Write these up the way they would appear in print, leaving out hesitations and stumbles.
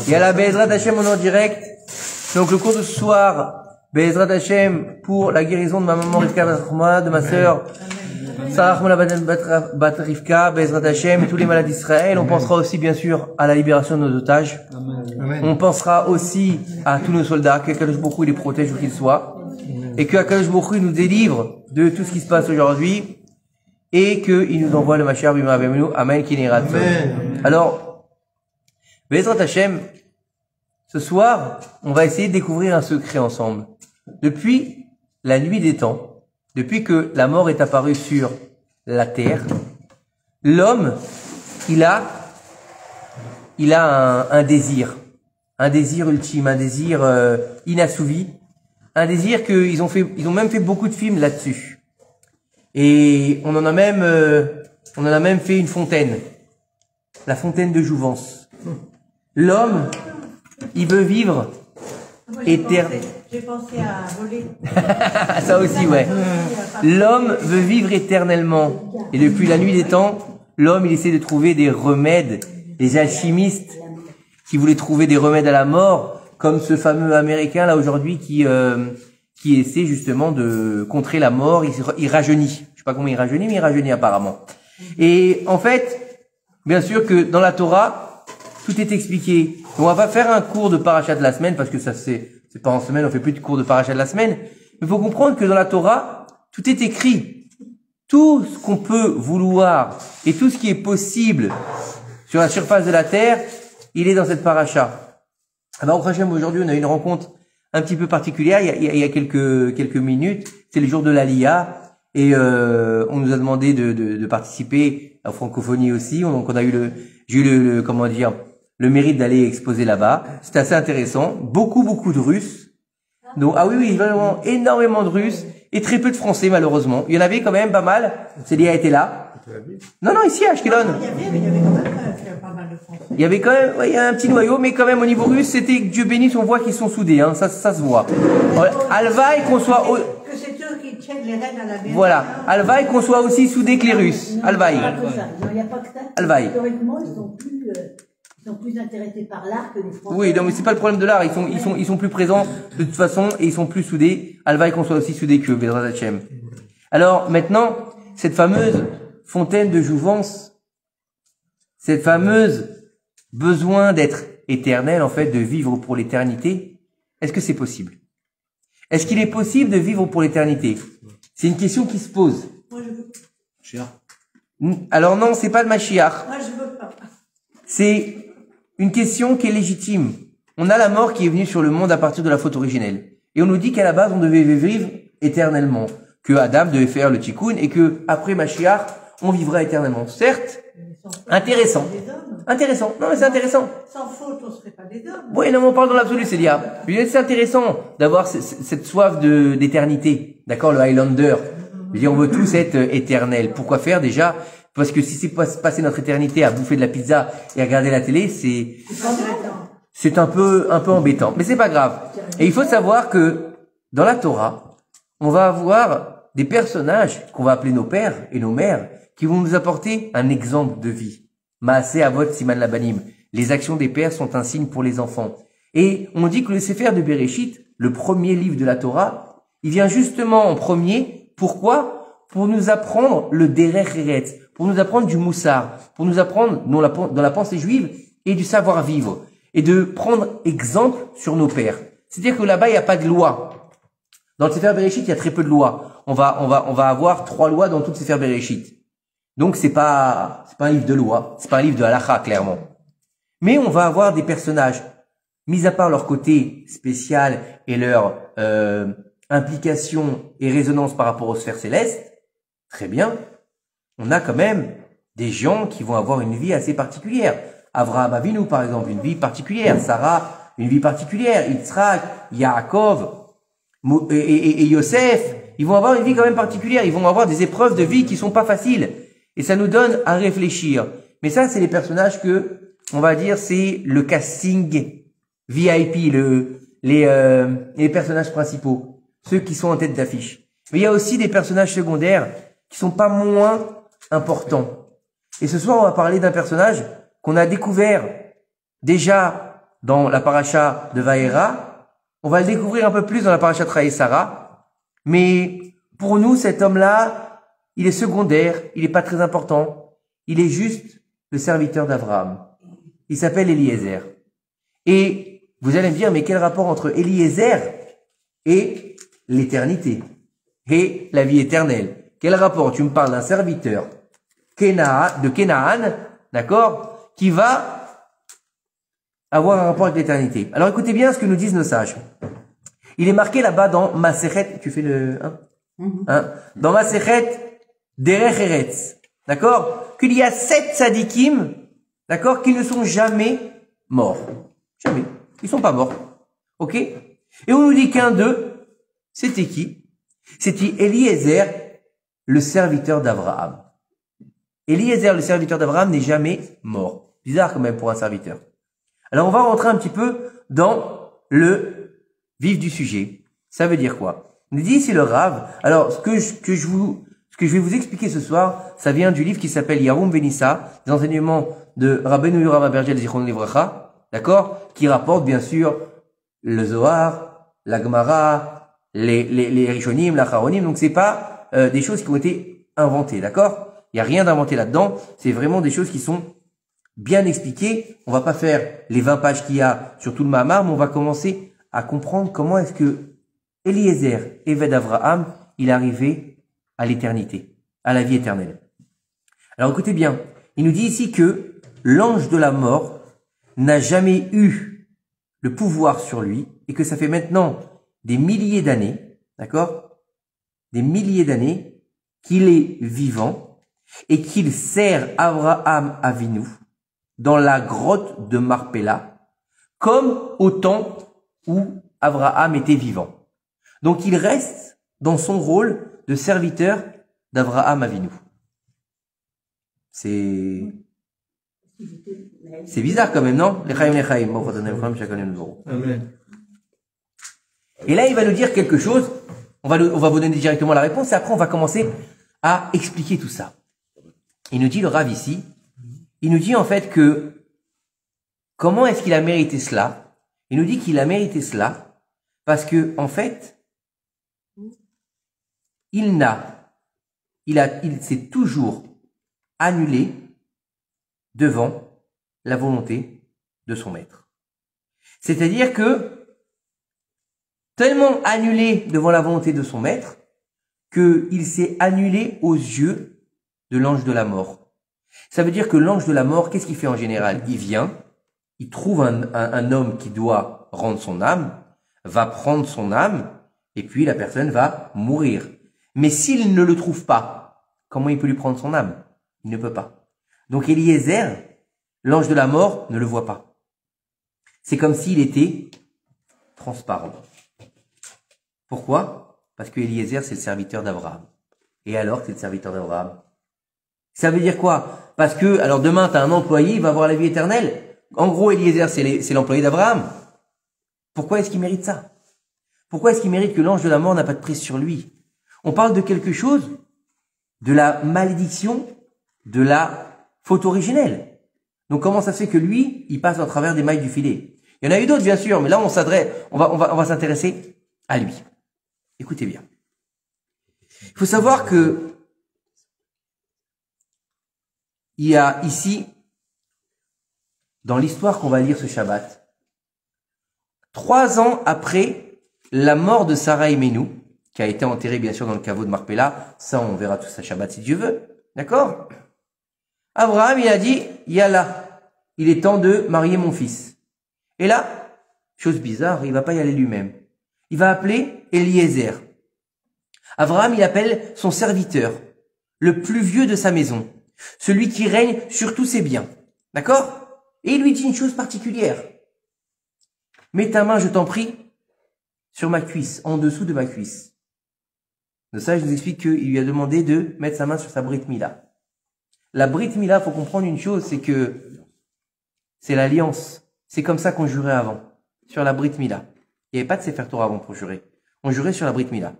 Et à la Be'ezrat Hashem, on est en direct. Donc le cours de ce soir, Be'ezrat Hashem, pour la guérison de ma maman Rivka Bat, de ma sœur Sarah Chmola Bat Rivka, Be'ezrat Hashem, et tous les malades d'Israël. On pensera aussi bien sûr à la libération de nos otages. Amen. On pensera aussi à tous nos soldats, que Akadosh Baruch Hu les protège où qu'ils soient. Et que Akadosh Baruch Hu nous délivre de tout ce qui se passe aujourd'hui. Et qu'il nous envoie le Mashiach Bima Avenu. Amen. Alors, Be'ezrat Hashem, ce soir, on va essayer de découvrir un secret ensemble. Depuis la nuit des temps, depuis que la mort est apparue sur la terre, l'homme, il a un désir ultime, un désir inassouvi, un désir ils ont même fait beaucoup de films là-dessus. Et on en a même fait une fontaine, la fontaine de jouvence. L'homme, il veut vivre éternellement. J'ai pensé à voler. Ça aussi, ouais. L'homme veut vivre éternellement. Et depuis la nuit des temps, l'homme, il essaie de trouver des remèdes. Les alchimistes qui voulaient trouver des remèdes à la mort, comme ce fameux Américain là aujourd'hui qui essaie justement de contrer la mort. Il rajeunit. Je sais pas comment il rajeunit, mais il rajeunit apparemment. Et en fait, bien sûr que dans la Torah, tout est expliqué. On va pas faire un cours de parachat de la semaine parce que ça c'est pas en semaine, on fait plus de cours de parachat de la semaine. Mais il faut comprendre que dans la Torah, tout est écrit. Tout ce qu'on peut vouloir et tout ce qui est possible sur la surface de la terre, il est dans cette paracha. Alors, au Hachem, aujourd'hui, on a une rencontre un petit peu particulière. Il y a quelques minutes. C'est le jour de l'Aliyah. Et, on nous a demandé de participer à francophonie aussi. Donc, j'ai eu le mérite d'aller exposer là-bas. C'était assez intéressant. Beaucoup de Russes. Donc, oui, vraiment énormément de Russes et très peu de Français, malheureusement. Il y en avait quand même pas mal. Célia était là. Non, ici, à Ashkelon. Il y avait quand même pas mal de Français. Il y avait quand même, il y a un petit noyau, mais quand même, au niveau russe, c'était, Dieu bénisse, on voit qu'ils sont soudés, hein. Ça se voit. Alvaï qu'on soit, que c'est eux qui tiennent les rênes à la maison. Voilà. Alvaï qu'on soit aussi soudés que les Russes. Alvaï. Il n'y a pas que ça. Alvaï. Historiquement, ils sont plus intéressés par l'art que les Français. Oui, non, mais c'est pas le problème de l'art. Ils sont plus présents, de toute façon, et ils sont plus soudés. Alvaï qu'on soit aussi soudés qu'eux, Bezrat Hashem. Alors, maintenant, cette fameuse fontaine de jouvence, cette fameuse besoin d'être éternel, en fait, de vivre pour l'éternité, est-ce que c'est possible? Est-ce qu'il est possible de vivre pour l'éternité? C'est une question qui se pose. Moi, je veux pas. Alors non, c'est pas le Mashiach. Moi, je veux pas. C'est une question qui est légitime. On a la mort qui est venue sur le monde à partir de la faute originelle. Et on nous dit qu'à la base, on devait vivre éternellement. Que Adam devait faire le tikkun et que après Mashiach, on vivra éternellement. Certes, intéressant. Intéressant. Non, mais c'est intéressant. Sans faute, on serait pas des hommes. Oui, non, mais on parle dans l'absolu, c'est dire. C'est intéressant d'avoir cette soif d'éternité. D'accord, le Highlander. Je veux dire, on veut tous être éternels. Pourquoi faire déjà? Parce que si c'est passer notre éternité à bouffer de la pizza et à regarder la télé, c'est un peu embêtant. Mais c'est pas grave. Et il faut savoir que dans la Torah, on va avoir des personnages qu'on va appeler nos pères et nos mères qui vont nous apporter un exemple de vie. Maaseh Avot Siman Labanim. Les actions des pères sont un signe pour les enfants. Et on dit que le Sefer de Bereshit, le premier livre de la Torah, il vient justement en premier. Pourquoi? Pour nous apprendre le Derech Eretz, pour nous apprendre du Moussar, pour nous apprendre dans la pensée juive et du savoir-vivre. Et de prendre exemple sur nos pères. C'est-à-dire que là-bas, il n'y a pas de loi. Dans le Sefer Bereshit, il y a très peu de lois. On va avoir 3 lois dans tout le Sefer Bereshit. Donc c'est pas un livre de loi, c'est pas un livre de halakha, clairement. Mais on va avoir des personnages, mis à part leur côté spécial et leur implication et résonance par rapport aux sphères célestes, très bien, on a quand même des gens qui vont avoir une vie assez particulière. Avraham Avinu, par exemple, une vie particulière. Sarah, une vie particulière. Yitzhak, Yaakov et Yosef, ils vont avoir une vie quand même particulière. Ils vont avoir des épreuves de vie qui sont pas faciles. Et ça nous donne à réfléchir. Mais ça, c'est les personnages que, on va dire, c'est le casting VIP, les personnages principaux. Ceux qui sont en tête d'affiche. Mais il y a aussi des personnages secondaires qui sont pas moins importants. Et ce soir, on va parler d'un personnage qu'on a découvert déjà dans la paracha de Vaera. On va le découvrir un peu plus dans la paracha de Sarah. Mais pour nous, cet homme-là, il est secondaire, il n'est pas très important. Il est juste le serviteur d'Abraham. Il s'appelle Eliezer. Et vous allez me dire, mais quel rapport entre Eliezer et l'éternité et la vie éternelle? Quel rapport? Tu me parles d'un serviteur de Canaan, d'accord, qui va avoir un rapport avec l'éternité. Alors écoutez bien ce que nous disent nos sages. Il est marqué là-bas dans Masechet, tu fais le dans Masechet Derech Eretz, d'accord, qu'il y a 7 tzadikim, d'accord, qui ne sont jamais morts. Jamais. Ils sont pas morts. Ok? Et on nous dit qu'un d'eux, c'était qui? C'était Eliezer, le serviteur d'Abraham. Eliezer, le serviteur d'Abraham, n'est jamais mort. Bizarre quand même pour un serviteur. Alors on va rentrer un petit peu dans le vif du sujet. Ça veut dire quoi? On nous dit ici le Rav. Alors ce que je vais vous expliquer ce soir, ça vient du livre qui s'appelle Yaroum Benissa, des enseignements de Rabbeinu Yoram Abergel Zichron Livracha, d'accord, qui rapporte bien sûr le Zohar, la Gemara, les Rishonim, la Charonim. Donc c'est pas des choses qui ont été inventées, d'accord? Il y a rien d'inventé là-dedans. C'est vraiment des choses qui sont bien expliquées. On va pas faire les 20 pages qu'il y a sur tout le Mahamar, mais on va commencer à comprendre comment est-ce que Eliezer, Eved Avraham, il est arrivé à l'éternité, à la vie éternelle. Alors écoutez bien, il nous dit ici que l'ange de la mort n'a jamais eu le pouvoir sur lui et que ça fait maintenant des milliers d'années, d'accord, des milliers d'années qu'il est vivant et qu'il sert Abraham Avinu dans la grotte de Marpella comme au temps où Abraham était vivant. Donc il reste dans son rôle de serviteur d'Abraham Avinu. C'est bizarre quand même, non? Et là, il va nous dire quelque chose. On va vous donner directement la réponse et après, on va commencer à expliquer tout ça. Il nous dit, le Rav ici, il nous dit en fait que comment est-ce qu'il a mérité cela? Il nous dit qu'il a mérité cela parce que, en fait, il s'est toujours annulé devant la volonté de son maître. C'est-à-dire que, tellement annulé devant la volonté de son maître, qu'il s'est annulé aux yeux de l'ange de la mort. Ça veut dire que l'ange de la mort, qu'est-ce qu'il fait en général? Il vient, il trouve un homme qui doit rendre son âme, va prendre son âme, et puis la personne va mourir. Mais s'il ne le trouve pas, comment il peut lui prendre son âme? Il ne peut pas. Donc Eliezer, l'ange de la mort, ne le voit pas. C'est comme s'il était transparent. Pourquoi? Parce que Eliezer, c'est le serviteur d'Abraham. Et alors, c'est le serviteur d'Abraham. Ça veut dire quoi? Parce que, alors demain, tu as un employé, il va avoir la vie éternelle. En gros, Eliezer, c'est l'employé d'Abraham. Pourquoi est-ce qu'il mérite ça? Pourquoi est-ce qu'il mérite que l'ange de la mort n'a pas de prise sur lui? On parle de quelque chose, de la malédiction, de la faute originelle. Donc comment ça se fait que lui, il passe à travers des mailles du filet? Il y en a eu d'autres, bien sûr, mais là, on va s'intéresser à lui. Écoutez bien. Il faut savoir que il y a ici, dans l'histoire qu'on va lire ce Shabbat, 3 ans après la mort de Sarah Imenu, qui a été enterrée bien sûr dans le caveau de Marpella, ça on verra tout ça Shabbat si Dieu veut, d'accord? Abraham il a dit, Yallah, il est temps de marier mon fils. Et là, chose bizarre, il va pas y aller lui-même. Il va appeler Eliezer. Abraham il appelle son serviteur, le plus vieux de sa maison, celui qui règne sur tous ses biens. D'accord? Et il lui dit une chose particulière. Mets ta main, je t'en prie, sur ma cuisse, en dessous de ma cuisse. De ça, je nous explique qu'il lui a demandé de mettre sa main sur sa Brit Mila. La Brit Mila, faut comprendre une chose, c'est que c'est l'alliance. C'est comme ça qu'on jurait avant, sur la Brit Mila. Il n'y avait pas de Sefer Torah avant pour jurer. On jurait sur la Brit Mila.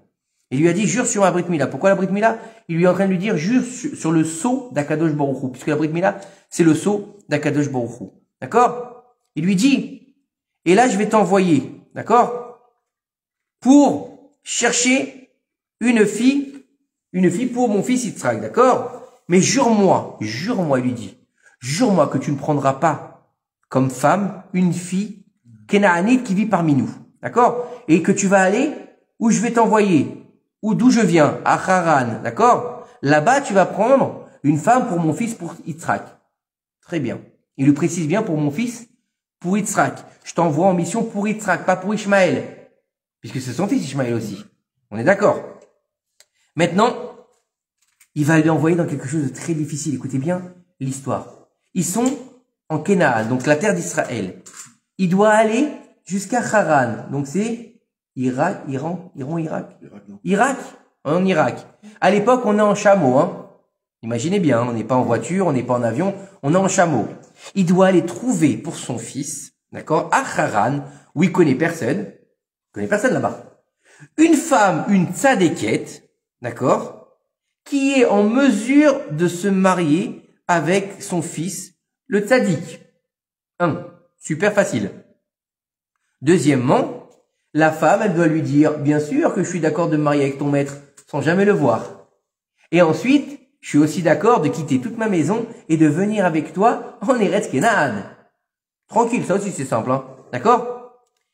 Il lui a dit, jure sur ma Brit Mila. Pourquoi la Brit Mila? Il lui est en train de lui dire, jure sur le sceau d'Akadosh Baruch Hu, puisque la Brit Mila, c'est le sceau d'Akadosh Baruch Hu. D'accord? Il lui dit, Et là, je vais t'envoyer, d'accord, pour chercher une fille pour mon fils Yitzhak, d'accord? Mais jure-moi, il lui dit, jure-moi que tu ne prendras pas comme femme une fille kénaanite qui vit parmi nous, d'accord? Et que tu vas aller où je vais t'envoyer, ou d'où je viens, à Haran, d'accord? Là-bas, tu vas prendre une femme pour mon fils, pour Yitzhak. Très bien. Il lui précise bien pour mon fils, pour Yitzhak. Je t'envoie en mission pour Yitzhak, pas pour Ishmaël. Puisque c'est son fils Ishmaël aussi. On est d'accord? Maintenant, il va lui envoyer dans quelque chose de très difficile. Écoutez bien l'histoire. Ils sont en Canaan, donc la terre d'Israël. Il doit aller jusqu'à Haran. Donc c'est Irak, Irak, en Irak. À l'époque, on est en chameau, hein. Imaginez bien, on n'est pas en voiture, on n'est pas en avion, on est en chameau. Il doit aller trouver pour son fils, d'accord, à Haran, où il connaît personne là-bas. Une femme, une tzadékette, d'accord, qui est en mesure de se marier avec son fils, le tzaddik. Super facile. Deuxièmement, la femme, elle doit lui dire, bien sûr que je suis d'accord de me marier avec ton maître, sans jamais le voir. Et ensuite, je suis aussi d'accord de quitter toute ma maison et de venir avec toi en Eretz Kenaan. Tranquille, ça aussi c'est simple, hein. D'accord?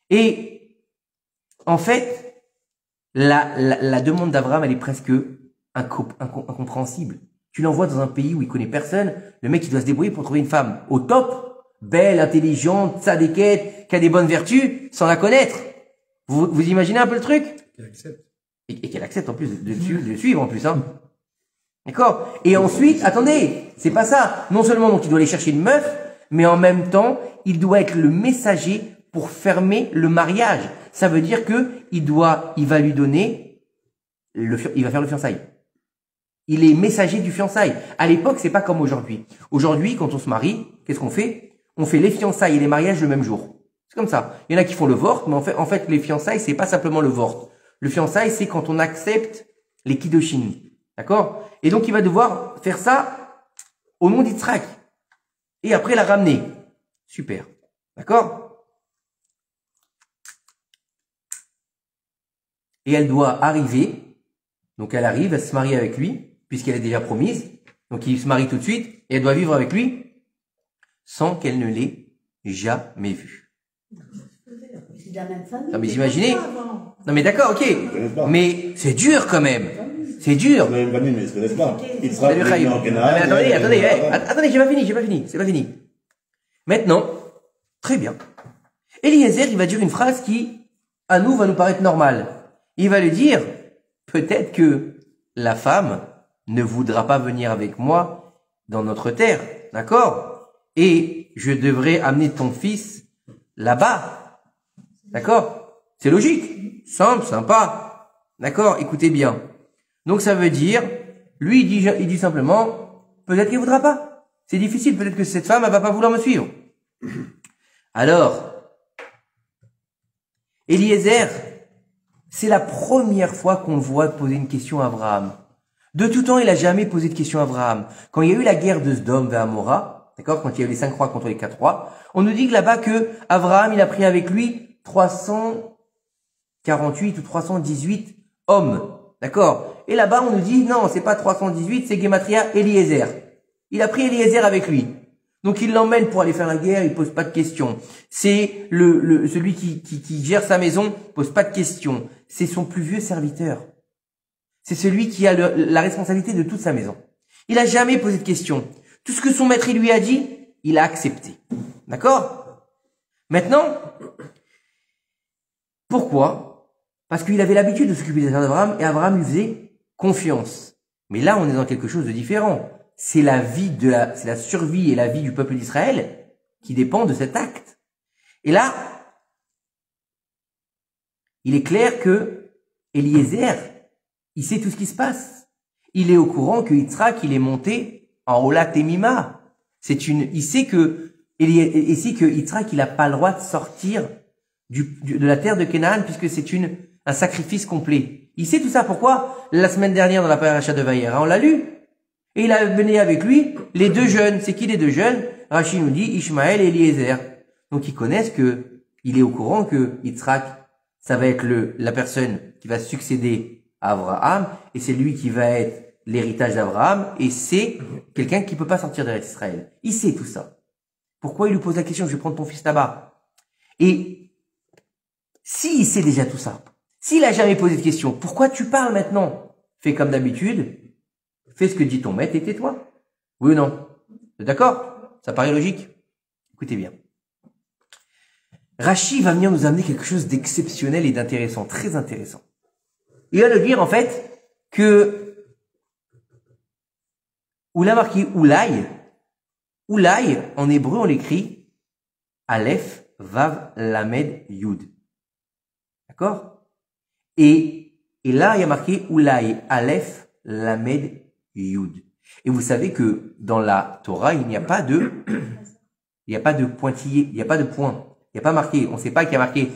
Et, en fait, la demande d'Abraham, elle est presque incompréhensible. Tu l'envoies dans un pays où il connaît personne, le mec il doit se débrouiller pour trouver une femme au top, belle, intelligente, tzadékette, qui a des bonnes vertus, sans la connaître. Vous imaginez un peu le truc? Qu'elle accepte. Et qu'elle accepte en plus de le suivre en plus, hein. D'accord? Et ensuite, attendez, c'est pas ça. Non seulement donc il doit aller chercher une meuf, mais en même temps, il doit être le messager pour fermer le mariage. Ça veut dire que il va lui donner il va faire le fiançailles. Il est messager du fiançailles. À l'époque, c'est pas comme aujourd'hui. Aujourd'hui, quand on se marie, qu'est-ce qu'on fait? On fait les fiançailles et les mariages le même jour. C'est comme ça. Il y en a qui font le vort, mais en fait, les fiançailles, c'est pas simplement le vort. Le fiançailles, c'est quand on accepte les kiddushin. D'accord? Et donc, il va devoir faire ça au nom d'Yitzhak. Et après, la ramener. Super. D'accord? Et elle doit arriver. Donc, elle arrive, elle se marie avec lui, puisqu'elle est déjà promise. Donc, il se marie tout de suite. Et elle doit vivre avec lui sans qu'elle ne l'ait jamais vu. C'est de la même famille. Non, mais imaginez. Non, mais d'accord, ok. Mais c'est dur quand même. C'est dur. Mais ils se connaissent pas. Ils se Salut, Chaim. en Mais attendez, j'ai pas fini, c'est pas fini. Maintenant, très bien. Eliezer, il va dire une phrase qui, à nous, va nous paraître normale. Il va lui dire, peut-être que la femme ne voudra pas venir avec moi dans notre terre, d'accord? Et je devrais amener ton fils là-bas, d'accord? C'est logique, simple, sympa, d'accord? Écoutez bien. Donc ça veut dire, lui il dit simplement, peut-être qu'il voudra pas. C'est difficile, peut-être que cette femme elle va pas vouloir me suivre. Alors, Eliezer, c'est la première fois qu'on le voit poser une question à Abraham. De tout temps, il a jamais posé de question à Abraham. Quand il y a eu la guerre de Sdom vers Amora, d'accord, quand il y a eu les 5 rois contre les 4 rois, on nous dit que là-bas que Abraham, il a pris avec lui 348 ou 318 hommes. D'accord? Et là-bas, on nous dit, non, c'est pas 318, c'est Gematria Eliezer. Il a pris Eliezer avec lui. Donc, il l'emmène pour aller faire la guerre, il pose pas de questions. C'est celui qui gère sa maison, pose pas de questions. C'est son plus vieux serviteur. C'est celui qui a la responsabilité de toute sa maison. Il a jamais posé de questions. Tout ce que son maître lui a dit, il a accepté. D'accord? Maintenant, pourquoi? Parce qu'il avait l'habitude de s'occuper des affaires d'Abraham et Abraham lui faisait confiance. Mais là, on est dans quelque chose de différent. C'est c'est la survie et la vie du peuple d'Israël qui dépend de cet acte. Et là, il est clair que Eliezer, il sait tout ce qui se passe. Il est au courant que Yitzhak, il est monté en Ola Temima. Il sait que Yitzhak, il n'a pas le droit de sortir de la terre de Canaan puisque c'est un sacrifice complet. Il sait tout ça. Pourquoi? La semaine dernière, dans la paracha de Vayera, on l'a lu. Et il a mené avec lui les deux jeunes. C'est qui les deux jeunes? Rachid nous dit Ishmaël et Eliezer. Donc ils connaissent que il est au courant que Yitzhak, ça va être la personne qui va succéder à Abraham, et c'est lui qui va être l'héritage d'Abraham, et c'est quelqu'un qui peut pas sortir d'Eretz Israël. Il sait tout ça. Pourquoi il lui pose la question, je vais prendre ton fils là-bas? Et s'il sait déjà tout ça, s'il a jamais posé de question, pourquoi tu parles maintenant? Fais comme d'habitude, fais ce que dit ton maître et tais-toi. Oui ou non? D'accord? Ça paraît logique? Écoutez bien. Rachi va venir nous amener quelque chose d'exceptionnel et d'intéressant, très intéressant. Il va nous dire en fait que où l'a marqué Oulaï, Oulaï en hébreu on l'écrit Aleph Vav Lamed Yud. D'accord? Et là il y a marqué Oulaï Aleph Lamed Yud. Et vous savez que dans la Torah il n'y a pas de pointillé, il n'y a pas de point. Il n'y a pas marqué, on ne sait pas qu'il y a marqué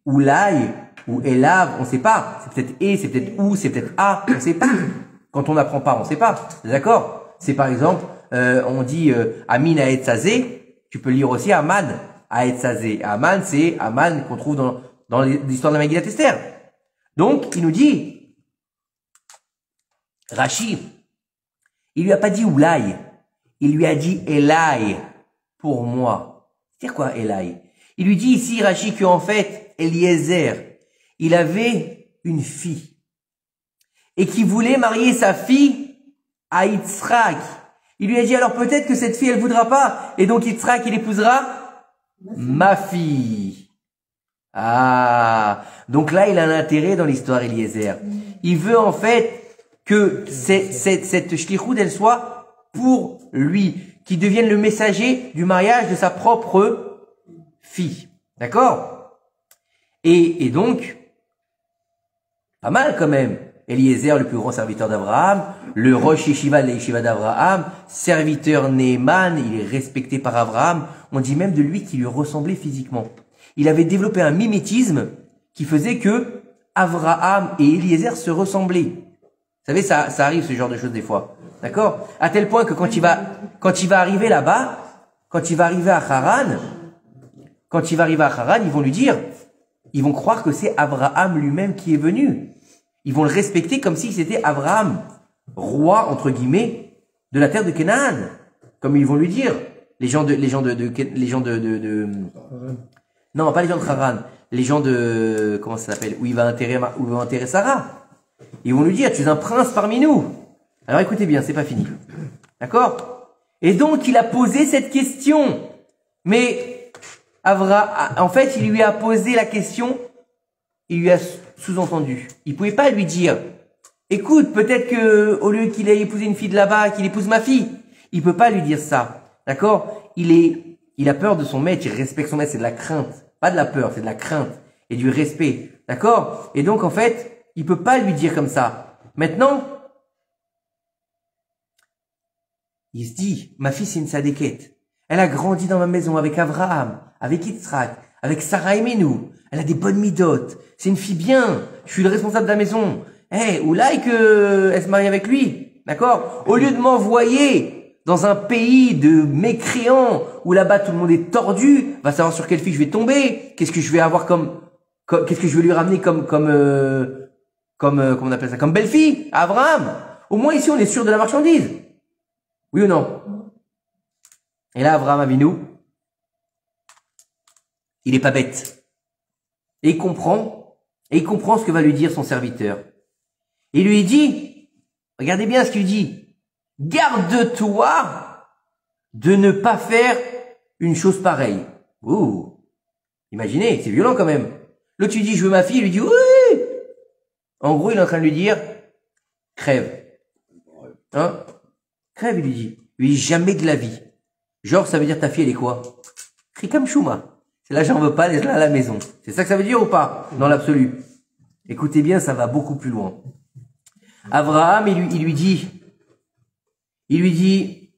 Oulaï ou Elav, on ne sait pas. C'est peut-être E, c'est peut-être Ou, c'est peut-être A, on ne sait pas. Quand on n'apprend pas, on ne sait pas. D'accord? C'est par exemple, on dit Amin Aetzazé, tu peux lire aussi Aman Aetzazé. Aman, c'est Aman qu'on trouve dans l'histoire de la Megillat Esther. Donc, il nous dit, Rashi, il lui a pas dit Oulaï, il lui a dit Elaï, pour moi. C'est-à-dire quoi Elaï? Il lui dit ici, Rashi, qu'en fait, Eliezer, il avait une fille et qui voulait marier sa fille à Yitzhak. Il lui a dit, alors peut-être que cette fille, elle voudra pas. Et donc Yitzhak, il épousera ma fille. Ah, donc là, il a un intérêt dans l'histoire Eliezer. Il veut en fait que cette shlichut, elle soit pour lui, qui devienne le messager du mariage de sa propre fille. D'accord? Et donc, pas mal quand même. Eliezer, le plus grand serviteur d'Abraham, le Rosh Yeshiva de la Yeshiva d'Abraham, serviteur Neeman, il est respecté par Abraham. On dit même de lui qu'il lui ressemblait physiquement. Il avait développé un mimétisme qui faisait que Abraham et Eliezer se ressemblaient. Vous savez, ça arrive ce genre de choses des fois. D'accord? À tel point que quand il va arriver là-bas, quand il va arriver à Haran, ils vont lui dire, ils vont croire que c'est Abraham lui-même qui est venu. Ils vont le respecter comme si c'était Abraham, roi, entre guillemets, de la terre de Canaan. Comme ils vont lui dire. Non, pas les gens de Haran. Les gens de, comment ça s'appelle? Où il va enterrer Sarah. Ils vont lui dire, tu es un prince parmi nous. Alors écoutez bien, c'est pas fini. D'accord? Et donc, il a posé cette question. Mais, en fait, il lui a posé la question, il lui a sous-entendu. Il pouvait pas lui dire, écoute, peut-être que, au lieu qu'il ait épousé une fille de là-bas, qu'il épouse ma fille. Il peut pas lui dire ça. D'accord? Il a peur de son maître, il respecte son maître, c'est de la crainte. Pas de la peur, c'est de la crainte et du respect. D'accord? Et donc, en fait, il peut pas lui dire comme ça. Maintenant, il se dit, ma fille, c'est une sadéquette. Elle a grandi dans ma maison avec Abraham, avec Yitzhak, avec Sarah et Menou. Elle a des bonnes midotes. C'est une fille bien. Je suis le responsable de la maison. Oulaï que elle se marie avec lui. D'accord? Au lieu de m'envoyer dans un pays de mécréants où là-bas tout le monde est tordu, va savoir sur quelle fille je vais tomber. Qu'est-ce que je vais avoir qu'est-ce que je vais lui ramener comme comment on appelle ça? Comme belle-fille à Abraham. Au moins ici, on est sûr de la marchandise. Oui ou non? Et là, Abraham Avinu, il est pas bête. Et il comprend ce que va lui dire son serviteur. Il lui dit, regardez bien ce qu'il dit, garde-toi de ne pas faire une chose pareille. Ouh, imaginez, c'est violent quand même. L'autre lui dit, je veux ma fille, il lui dit, oui. En gros, il est en train de lui dire, crève. Hein? Crève, il lui dit. Il lui dit, jamais de la vie. Genre, ça veut dire ta fille, elle est quoi? Krikam Shuma. C'est là, j'en veux pas, laisse-la à la maison. C'est ça que ça veut dire ou pas? Dans l'absolu. Écoutez bien, ça va beaucoup plus loin. Abraham, il lui dit,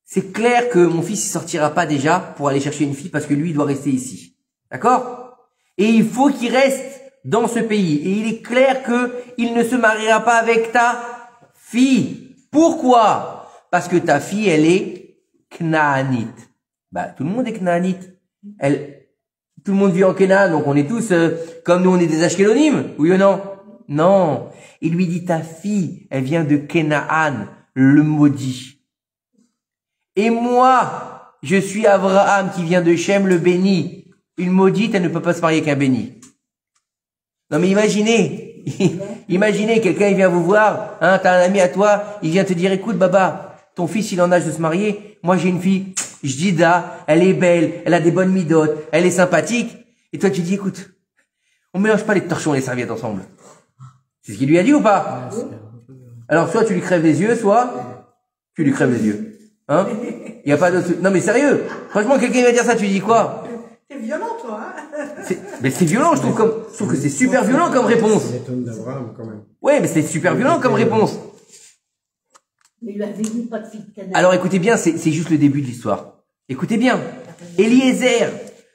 c'est clair que mon fils, il sortira pas déjà pour aller chercher une fille parce que lui, il doit rester ici. D'accord? Et il faut qu'il reste dans ce pays. Et il est clair que il ne se mariera pas avec ta fille. Pourquoi? Parce que ta fille, elle est Knaanite. Bah, tout le monde est Knaanite. Tout le monde vit en Canaan, donc on est tous, comme nous on est des Ashkelonimes, oui ou non? Non. Il lui dit, ta fille, elle vient de Canaan, le maudit. Et moi, je suis Abraham qui vient de Shem, le béni. Une maudite, elle ne peut pas se marier qu'un béni. Non mais imaginez, imaginez, quelqu'un il vient vous voir, hein, t'as un ami à toi, il vient te dire, écoute Baba, ton fils il est en âge de se marier, moi j'ai une fille, Jdida, elle est belle, elle a des bonnes midotes, elle est sympathique, et toi tu dis, écoute, on mélange pas les torchons et les serviettes ensemble. C'est ce qu'il lui a dit ou pas? Alors soit tu lui crèves les yeux, soit tu lui crèves les yeux. Hein? Il y a pas d'autre... Non mais sérieux, franchement quelqu'un va dire ça, tu dis quoi? C'est violent, toi, hein? Mais c'est violent, je trouve que c'est super violent comme réponse. C'est d'Abraham, quand même. Ouais, mais c'est super violent comme réponse. Mais il avait dit pas de fille de Canaan. Alors écoutez bien, c'est juste le début de l'histoire. Écoutez bien. Eliezer,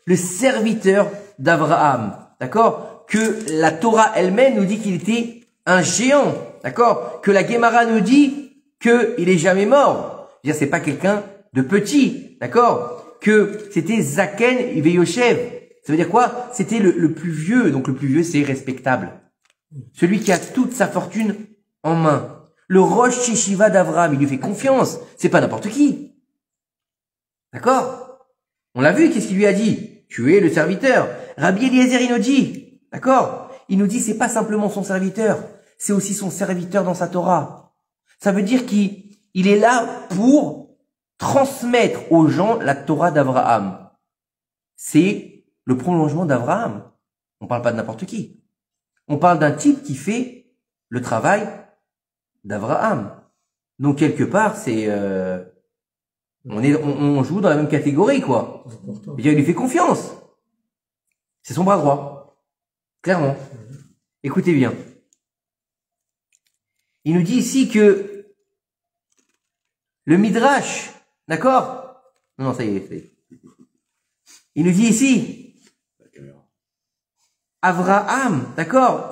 le serviteur d'Abraham, d'accord? Que la Torah elle-même nous dit qu'il était un géant, d'accord? Que la Gemara nous dit qu'il est jamais mort. C'est-à-dire, c'est pas quelqu'un de petit, d'accord? Que c'était Zaken Veyoshev. Ça veut dire quoi? C'était le plus vieux. Donc le plus vieux, c'est respectable. Celui qui a toute sa fortune en main. Le Rosh Yeshiva d'Avraham, il lui fait confiance. C'est pas n'importe qui. D'accord? On l'a vu, qu'est-ce qu'il lui a dit? Tu es le serviteur. Rabbi Eliezer, il nous dit, d'accord? Il nous dit, c'est pas simplement son serviteur, c'est aussi son serviteur dans sa Torah. Ça veut dire qu'il est là pour transmettre aux gens la Torah d'Abraham. C'est le prolongement d'Abraham. On parle pas de n'importe qui. On parle d'un type qui fait le travail d'Abraham. Donc quelque part, c'est on joue dans la même catégorie, quoi. Il lui fait confiance. C'est son bras droit. Clairement. Écoutez bien. Il nous dit ici que le Midrash, d'accord? Non, ça y est, ça y est. Il nous dit ici, Abraham, d'accord?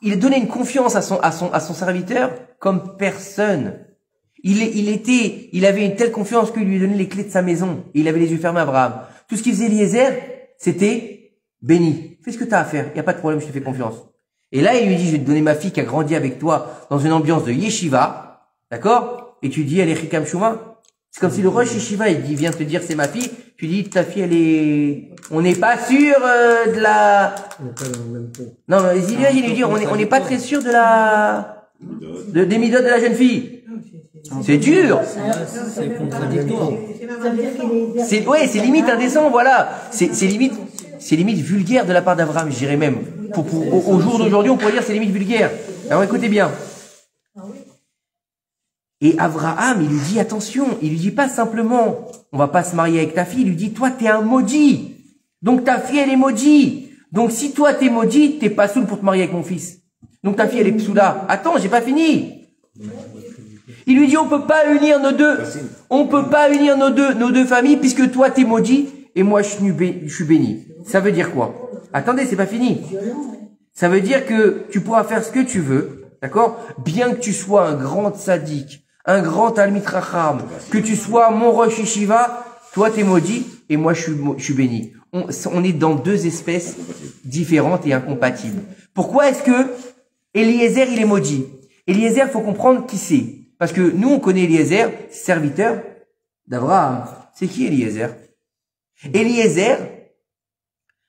Il donnait une confiance à son serviteur comme personne. Il avait une telle confiance qu'il lui donnait les clés de sa maison. Et il avait les yeux fermés, Abraham. Tout ce qu'il faisait Eliezer, c'était béni. Fais ce que tu as à faire. Il n'y a pas de problème, je te fais confiance. Et là, il lui dit, je vais te donner ma fille qui a grandi avec toi dans une ambiance de yeshiva. D'accord? Et tu dis, elle est Chikam Shuma. C'est comme si le Rosh Yeshiva, il vient te dire, c'est ma fille. Tu dis, ta fille, elle est... On n'est pas sûr de la... On n'est pas dans le même pot. Non, mais il lui dit, on n'est pas très sûr de la... des midotes de la jeune fille. C'est dur. C'est contradictoire. C'est limite indécent, voilà. C'est limite vulgaire de la part d'Abraham, je dirais même. Au jour d'aujourd'hui, on pourrait dire c'est limite vulgaire. Alors écoutez bien. Et Abraham, il lui dit attention, il lui dit pas simplement on va pas se marier avec ta fille, il lui dit toi t'es un maudit. Donc ta fille elle est maudite. Donc si toi t'es maudit, t'es pas soul pour te marier avec mon fils. Donc ta fille elle est psoula. Attends, j'ai pas fini. Il lui dit on peut pas unir nos deux familles puisque toi t'es maudit et moi je suis béni. Ça veut dire quoi? Attendez, c'est pas fini. Ça veut dire que tu pourras faire ce que tu veux, d'accord? Bien que tu sois un grand tzaddik, un grand Talmid Chacham, que tu sois mon Rosh Yeshiva, toi t'es maudit et moi je suis béni. On est dans deux espèces différentes et incompatibles. Pourquoi est-ce que Eliezer il est maudit? Eliezer, faut comprendre qui c'est. Parce que nous on connaît Eliezer, serviteur d'Abraham. C'est qui Eliezer? Eliezer,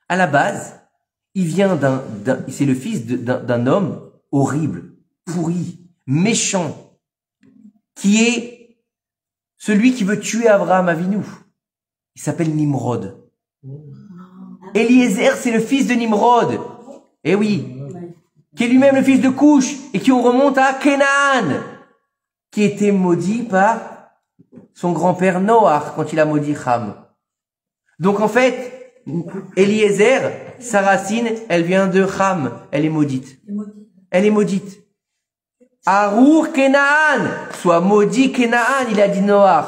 à la base, il vient c'est le fils d'un homme horrible, pourri, méchant, qui est celui qui veut tuer Abraham Avinu. Il s'appelle Nimrod. Eliezer, c'est le fils de Nimrod. Eh oui. Qui est lui-même le fils de Couche, et qui on remonte à Canaan, qui était maudit par son grand-père Noach, quand il a maudit Ham. Donc en fait, Eliezer, sa racine, elle vient de Ham. Elle est maudite. Elle est maudite. Arour Kenaan, soit maudit Kenaan, il a dit Noach.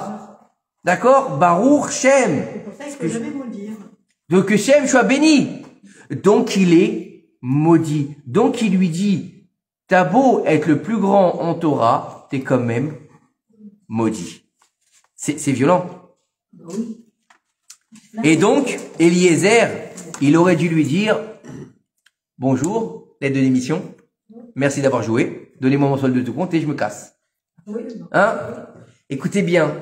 D'accord? Baruch Shem. C'est pour ça qu'il faut jamais maudire. Donc que Shem soit béni. Donc il est maudit. Donc il lui dit, t'as beau être le plus grand en Torah, t'es quand même maudit. C'est violent. Oui. Et donc, Eliezer, il aurait dû lui dire, bonjour, lettre de démission, merci d'avoir joué, donnez-moi mon solde de tout compte et je me casse. Hein? Écoutez bien,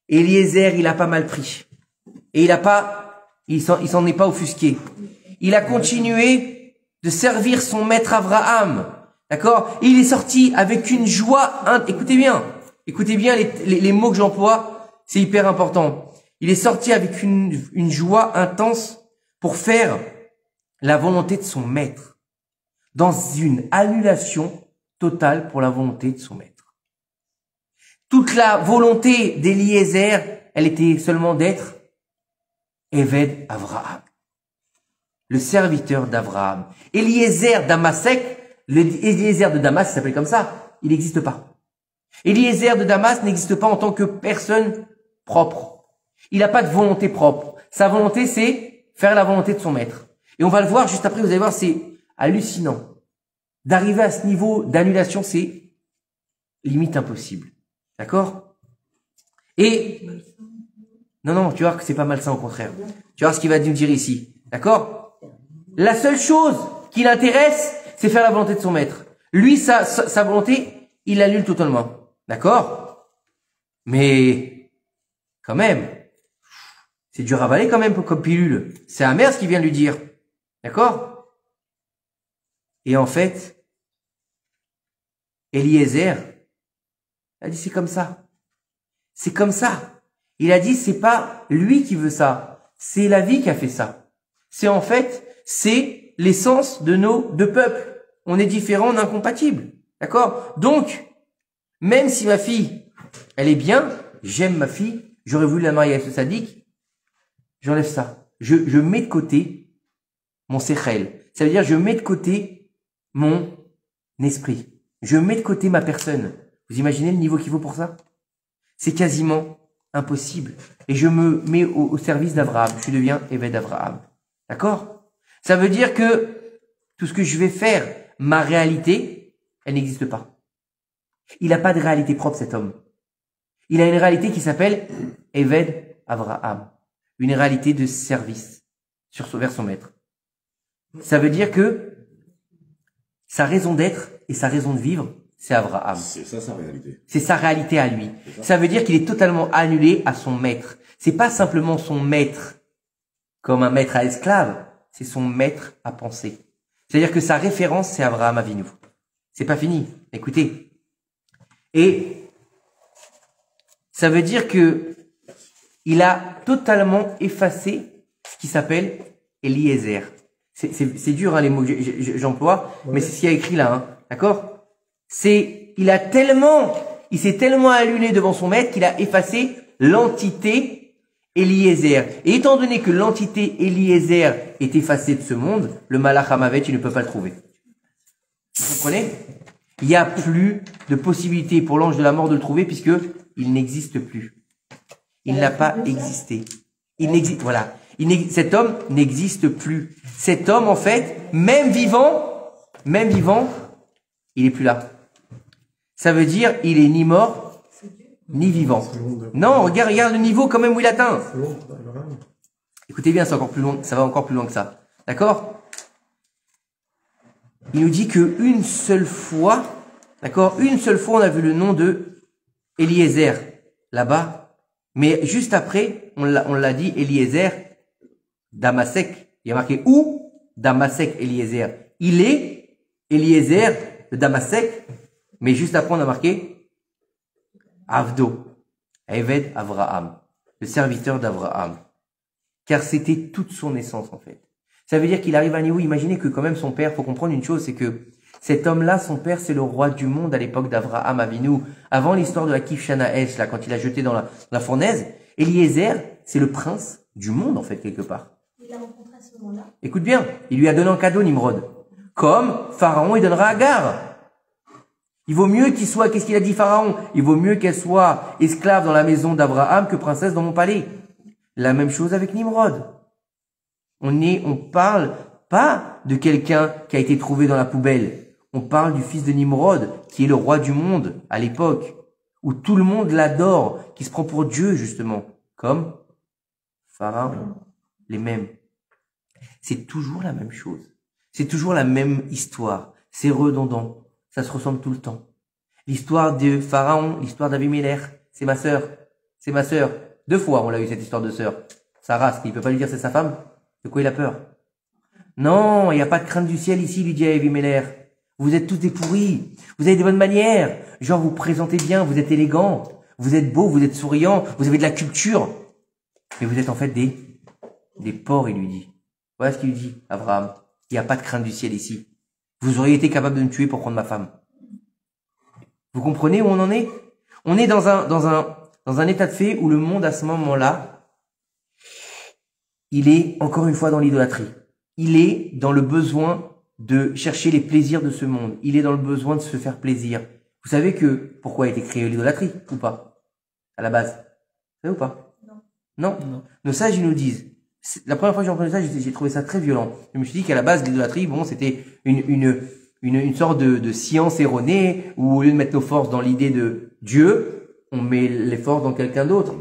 Eliezer, il a pas mal pris. Et il s'en est pas offusqué. Il a continué de servir son maître Abraham. D'accord? Il est sorti avec une joie, écoutez bien les mots que j'emploie, c'est hyper important. Il est sorti avec une joie intense pour faire la volonté de son maître, dans une annulation totale pour la volonté de son maître. Toute la volonté d'Eliezer, elle était seulement d'être Eved Avraham, le serviteur d'Abraham. Eliezer d'Amasek, Eliezer de Damas, il s'appelle comme ça, il n'existe pas. Eliezer de Damas n'existe pas en tant que personne propre. Il n'a pas de volonté propre. Sa volonté, c'est faire la volonté de son maître. Et on va le voir juste après, vous allez voir, c'est hallucinant. D'arriver à ce niveau d'annulation, c'est limite impossible. D'accord? Et, non, tu vois que c'est pas malsain, au contraire. Tu vois ce qu'il va nous dire ici. D'accord? La seule chose qui l'intéresse, c'est faire la volonté de son maître. Lui, sa volonté, il l'annule totalement. D'accord? Mais, quand même, c'est dur à avaler quand même comme pilule. C'est amer ce qu'il vient de lui dire. D'accord? Et en fait, Eliezer a dit c'est comme ça. C'est comme ça. Il a dit c'est pas lui qui veut ça. C'est la vie qui a fait ça. C'est l'essence de nos deux peuples. On est différents, on est incompatibles. D'accord? Donc, même si ma fille, elle est bien, j'aime ma fille, j'aurais voulu la marier avec ce sadique, j'enlève ça. Je mets de côté mon sechel. Ça veut dire je mets de côté mon esprit. Je mets de côté ma personne. Vous imaginez le niveau qu'il faut pour ça? C'est quasiment impossible. Et je me mets au service d'Abraham. Je deviens Eved Abraham. D'accord? Ça veut dire que tout ce que je vais faire, ma réalité, elle n'existe pas. Il n'a pas de réalité propre, cet homme. Il a une réalité qui s'appelle Eved Abraham. Une réalité de service vers son maître. Ça veut dire que sa raison d'être et sa raison de vivre, c'est Abraham. C'est ça sa réalité. C'est sa réalité à lui. Ça veut dire qu'il est totalement annulé à son maître. C'est pas simplement son maître comme un maître à esclave, c'est son maître à penser. C'est-à-dire que sa référence, c'est Abraham Avinu. C'est pas fini. Écoutez. Et ça veut dire que il a totalement effacé ce qui s'appelle Eliezer. C'est dur, hein, les mots que j'emploie, mais c'est ce qu'il y a écrit là, hein, d'accord? Il s'est tellement allumé devant son maître qu'il a effacé l'entité Eliezer. Et étant donné que l'entité Eliezer est effacée de ce monde, le Malach Hamavet, il ne peut pas le trouver. Vous comprenez? Il n'y a plus de possibilité pour l'ange de la mort de le trouver puisque il n'existe plus. Il n'a pas existé. Voilà. Cet homme n'existe plus. Cet homme, en fait, même vivant, il est plus là. Ça veut dire, il est ni mort, ni vivant. Non, regarde le niveau quand même où il atteint. Écoutez bien, c'est encore plus long, ça va encore plus loin que ça. D'accord? Il nous dit que une seule fois, on a vu le nom de Eliezer, là-bas. Mais juste après, on l'a dit, Eliezer, Damasek. Il y a marqué où? Damasek, Eliezer. Il est Eliezer de Damasek, mais juste après, on a marqué Avdo, Eved Avraham, le serviteur d'Avraham. Car c'était toute son essence, en fait. Ça veut dire qu'il arrive à un niveau, imaginez que quand même son père, faut comprendre une chose, c'est que cet homme-là, son père, c'est le roi du monde à l'époque d'Avraham Avinu. Avant l'histoire de la Kif Shanaesh, là, quand il a jeté dans la fournaise, Eliezer, c'est le prince du monde, en fait, quelque part. Il l'a rencontré à ce moment-là. Écoute bien, il lui a donné un cadeau, Nimrod. Comme Pharaon, il donnera Agar. Il vaut mieux qu'il soit, qu'est-ce qu'il a dit Pharaon? Il vaut mieux qu'elle soit esclave dans la maison d'Abraham que princesse dans mon palais. La même chose avec Nimrod. On parle pas de quelqu'un qui a été trouvé dans la poubelle. On parle du fils de Nimrod, qui est le roi du monde à l'époque, où tout le monde l'adore, qui se prend pour Dieu, justement, comme Pharaon, les mêmes. C'est toujours la même chose. C'est toujours la même histoire. C'est redondant. Ça se ressemble tout le temps. L'histoire de Pharaon, l'histoire d'Abimelech, c'est ma sœur. C'est ma sœur. 2 fois on l'a eu cette histoire de sœur. Sarah, il peut pas lui dire c'est sa femme. De quoi il a peur? Non, il n'y a pas de crainte du ciel ici, lui dit Abimelech. Vous êtes tous des pourris. Vous avez des bonnes manières. Genre vous présentez bien, vous êtes élégant. Vous êtes beau, vous êtes souriant. Vous avez de la culture. Mais vous êtes en fait des porcs, il lui dit. Voilà ce qu'il lui dit, Abraham. Il n'y a pas de crainte du ciel ici. Vous auriez été capable de me tuer pour prendre ma femme. Vous comprenez où on en est? On est dans un état de fait où le monde, à ce moment-là, il est encore une fois dans l'idolâtrie. Il est dans le besoin de chercher les plaisirs de ce monde. Il est dans le besoin de se faire plaisir. Vous savez que pourquoi a été créée l'idolâtrie ou pas? À la base. Vous savez ou pas? Non. Nos sages, ils nous disent. La première fois que j'ai entendu ça, j'ai trouvé ça très violent. Je me suis dit qu'à la base, l'idolâtrie, bon, c'était une sorte de science erronée où au lieu de mettre nos forces dans l'idée de Dieu, on met les forces dans quelqu'un d'autre,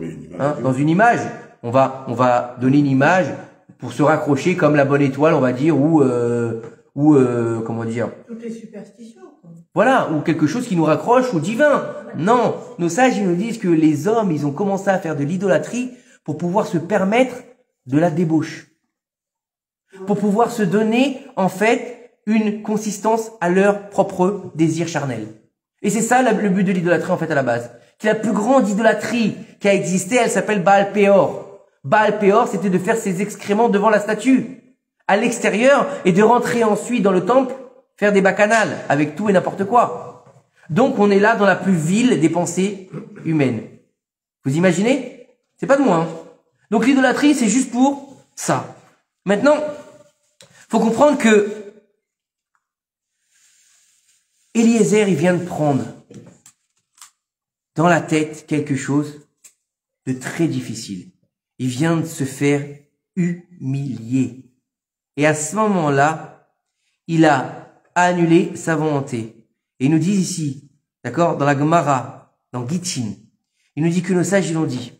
dans une image. On va donner une image pour se raccrocher comme la bonne étoile, on va dire, ou comment dire. Toutes les superstitions. Voilà, ou quelque chose qui nous raccroche au divin. Non, nos sages, ils nous disent que les hommes, ils ont commencé à faire de l'idolâtrie pour pouvoir se permettre de la débauche. Pour pouvoir se donner, en fait, une consistance à leur propre désir charnel. Et c'est ça le but de l'idolâtrie, en fait, à la base. Que la plus grande idolâtrie qui a existé, elle s'appelle Baal Péor. Baal Péor, c'était de faire ses excréments devant la statue, à l'extérieur, et de rentrer ensuite dans le temple, faire des bacchanales, avec tout et n'importe quoi. Donc, on est là dans la plus vile des pensées humaines. Vous imaginez? C'est pas de moi, hein. Donc l'idolâtrie, c'est juste pour ça. Maintenant, faut comprendre que Eliezer, il vient de prendre dans la tête quelque chose de très difficile. Il vient de se faire humilier. Et à ce moment-là, il a annulé sa volonté. Et il nous dit ici, d'accord, dans la Gemara, dans Gittin, il nous dit que nos sages, ils l'ont dit.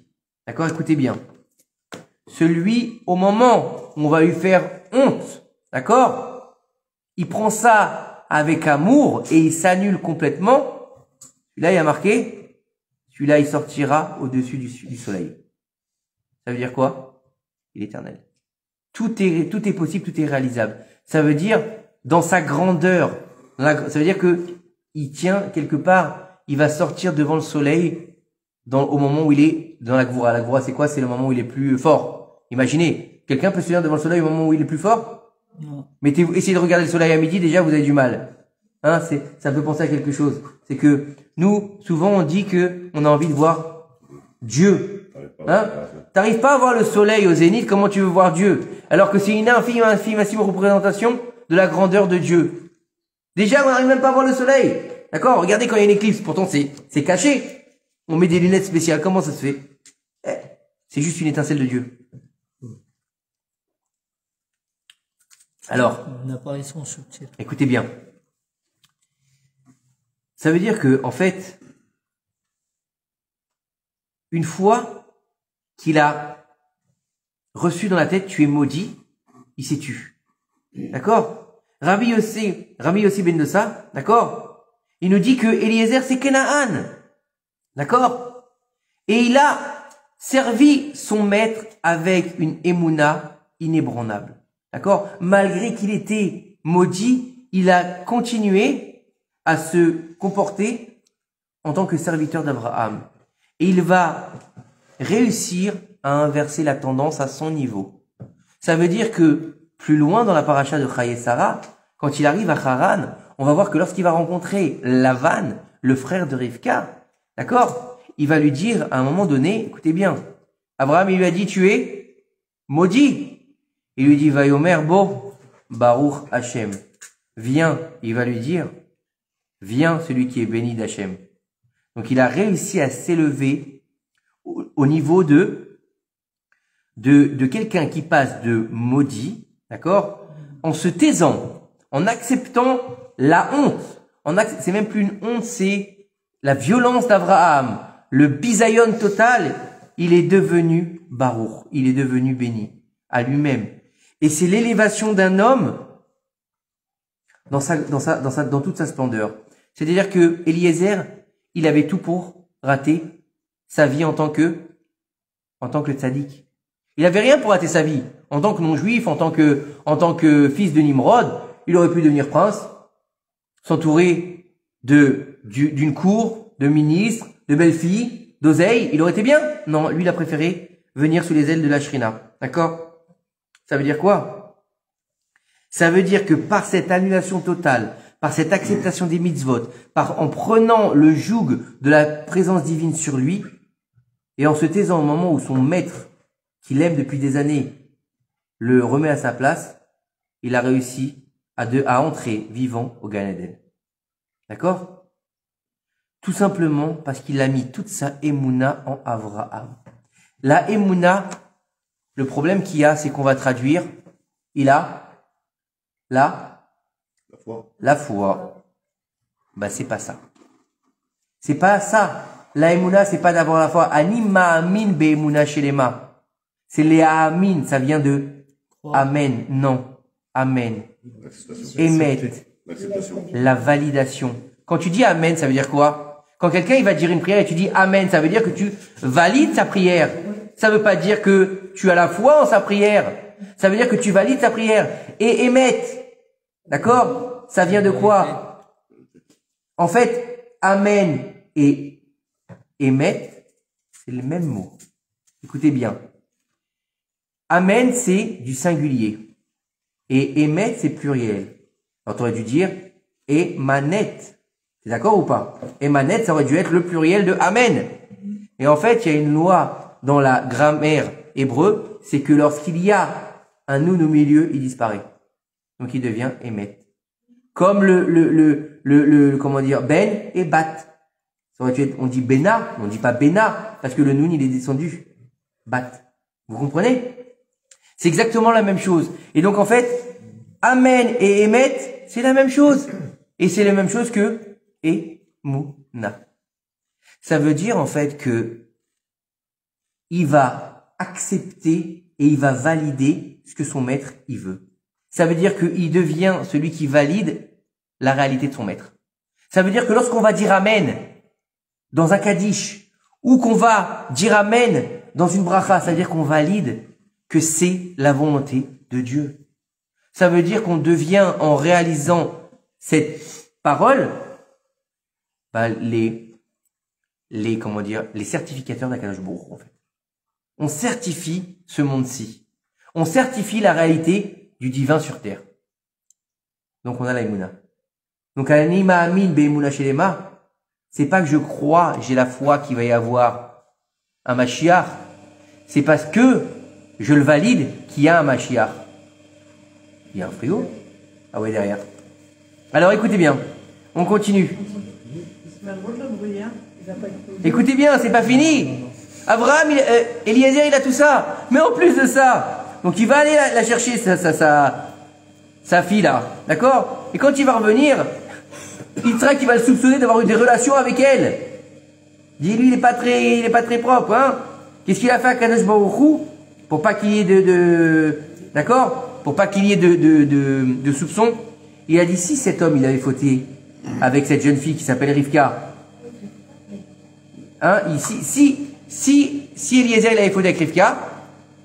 D'accord, écoutez bien. Celui, au moment où on va lui faire honte, d'accord, il prend ça avec amour et il s'annule complètement. Celui-là, il a marqué, celui-là, il sortira au-dessus du soleil. Ça veut dire quoi? Il est éternel. Tout est possible, tout est réalisable. Ça veut dire, dans sa grandeur, ça veut dire que il tient quelque part, il va sortir devant le soleil au moment où il est dans la Gvoura. La Gvoura, c'est quoi? C'est le moment où il est plus fort. Imaginez, quelqu'un peut se tenir devant le soleil au moment où il est plus fort? Non. Essayez de regarder le soleil à midi, déjà, vous avez du mal. Hein, ça peut penser à quelque chose. C'est que, nous, souvent, on dit que on a envie de voir Dieu. Hein? T'arrives pas à voir le soleil au zénith, comment tu veux voir Dieu? Alors que c'est une infime représentation de la grandeur de Dieu. Déjà, on n'arrive même pas à voir le soleil. D'accord? Regardez quand il y a une éclipse. Pourtant, c'est caché. On met des lunettes spéciales. Comment ça se fait? C'est juste une étincelle de Dieu. Alors, une apparition subtile. Écoutez bien. Ça veut dire que, en fait, une fois qu'il a reçu dans la tête, tu es maudit, il s'est tu. D'accord? Rabbi Yossi ben Dossa, d'accord? Il nous dit que Eliezer c'est Kenaan. D'accord? Et il a servi son maître avec une émouna inébranlable. D'accord? Malgré qu'il était maudit, il a continué à se comporter en tant que serviteur d'Abraham. Et il va réussir à inverser la tendance à son niveau. Ça veut dire que plus loin dans la paracha de Chaye Sarah, quand il arrive à Haran, on va voir que lorsqu'il va rencontrer Lavan, le frère de Rivka, d'accord? Il va lui dire à un moment donné, écoutez bien, Abraham il lui a dit tu es maudit. Il lui dit Vayomer bo Baruch Hashem. Viens, il va lui dire viens celui qui est béni d'Hachem. Donc il a réussi à s'élever au niveau de quelqu'un qui passe de maudit, d'accord, en se taisant, en acceptant la honte. C'est même plus une honte, c'est la violence d'Abraham, le bisaïon total. il est devenu Baruch, il est devenu béni à lui-même. Et c'est l'élévation d'un homme dans toute sa splendeur. C'est-à-dire que Eliezer, il avait tout pour rater sa vie en tant que tzaddik. Il avait rien pour rater sa vie. En tant que non-juif, en tant que fils de Nimrod, il aurait pu devenir prince, s'entourer d'une cour, de ministres, de belles filles, d'oseille. Il aurait été bien. Non, lui, il a préféré venir sous les ailes de la Shrina. D'accord? Ça veut dire quoi? Ça veut dire que par cette annulation totale, par cette acceptation des mitzvot, en prenant le joug de la présence divine sur lui, et en se taisant au moment où son maître, qu'il aime depuis des années, le remet à sa place, il a réussi à entrer vivant au Gan Eden. D'accord? Tout simplement parce qu'il a mis toute sa émouna en Avraham. La émouna, le problème qu'il y a, c'est qu'on va traduire, il a la foi. Bah, c'est pas ça. C'est pas ça. La émouna, c'est pas d'avoir la foi. Ani ma'amin be'emuna shelema. C'est les amin, ça vient de amen. Non. Amen. Emet. La validation. Quand tu dis amen, ça veut dire quoi? Quand quelqu'un il va dire une prière et tu dis amen, ça veut dire que tu valides sa prière. Ça veut pas dire que tu as la foi en sa prière. Ça veut dire que tu valides sa prière. Et émet. D'accord? Ça vient de quoi? En fait, amen et émet, c'est le même mot. Écoutez bien. Amen, c'est du singulier. Et émet, c'est pluriel. Alors, tu aurais dû dire émanet. T'es d'accord ou pas? Émanet, ça aurait dû être le pluriel de amen. Et en fait, il y a une loi dans la grammaire hébreu, c'est que lorsqu'il y a un nun au milieu, il disparaît. Donc, il devient émet. Comme comment dire, ben et bat. Ça aurait dû être, on dit bena, on dit pas bena, parce que le nun, il est descendu. Bat. Vous comprenez? C'est exactement la même chose. Et donc, en fait, amen et émet, c'est la même chose. Et c'est la même chose que Emouna. Ça veut dire, en fait, que il va accepter et il va valider ce que son maître, il veut. Ça veut dire qu'il devient celui qui valide la réalité de son maître. Ça veut dire que lorsqu'on va dire amen dans un kaddish, ou qu'on va dire amen dans une bracha, ça veut dire qu'on valide que c'est la volonté de Dieu. Ça veut dire qu'on devient, en réalisant cette parole, les certificateurs d'Akadosh Baruch Hu, en fait. On certifie ce monde-ci. On certifie la réalité du divin sur terre. Donc on a la Emouna. Donc Anima Amin Be'emuna Shelema, c'est pas que je crois, j'ai la foi qu'il va y avoir un Mashiach. C'est parce que je le valide qu'il y a un Mashiach. Il y a un frigo? Ah ouais, derrière. Alors écoutez bien, on continue. Écoutez bien, c'est pas fini. Abraham, Eliezer, il a tout ça. Mais en plus de ça, donc il va aller la chercher, sa fille là. D'accord? Et quand il va revenir, Yitzhak, il va le soupçonner d'avoir eu des relations avec elle. Dis-lui, il est pas très propre, hein? Qu'est-ce qu'il a fait à Kadosh Baruch Hu? Pour pas qu'il y ait d'accord? Pour pas qu'il y ait de soupçons. Il a dit, si cet homme, il avait fauté avec cette jeune fille qui s'appelle Rivka, hein? Si Eliezer, il avait fauté avec Rivka,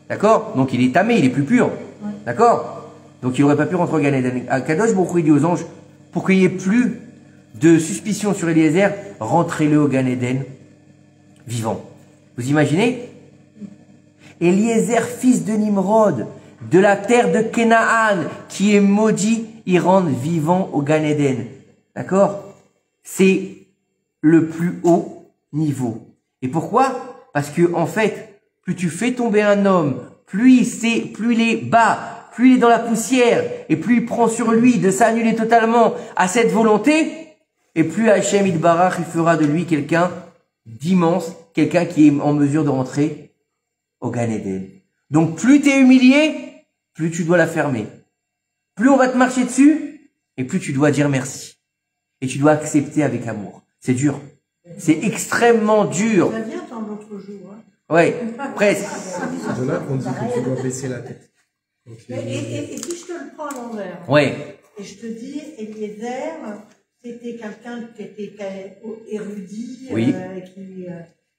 d'accord? Donc il est tamé, il est plus pur. D'accord? Donc il n'aurait pas pu rentrer au Gan Eden. Kadosh Baruch Hu dit aux anges, pour qu'il n'y ait plus de suspicion sur Eliezer, rentrez-le au Gan Eden vivant. Vous imaginez? Eliezer, fils de Nimrod, de la terre de Canaan, qui est maudit, il rentre vivant au Gan Eden. D'accord? C'est le plus haut niveau. Et pourquoi? Parce que, en fait, plus tu fais tomber un homme, plus il est bas, plus il est dans la poussière, et plus il prend sur lui de s'annuler totalement à cette volonté, et plus Hachem Yitbarach, il fera de lui quelqu'un d'immense, quelqu'un qui est en mesure de rentrer au Gan Eden. Donc plus tu es humilié, plus tu dois la fermer. Plus on va te marcher dessus, et plus tu dois dire merci. Et tu dois accepter avec amour. C'est dur. C'est extrêmement dur. Ça vient dans l'autre jour. Hein. Ouais, presque. C'est de là qu'on dit que tu dois baisser la tête. Donc, Et si je te le prends à l'envers, Ouais, et je te dis, Eliezer, c'était quelqu'un qui était érudit, Oui.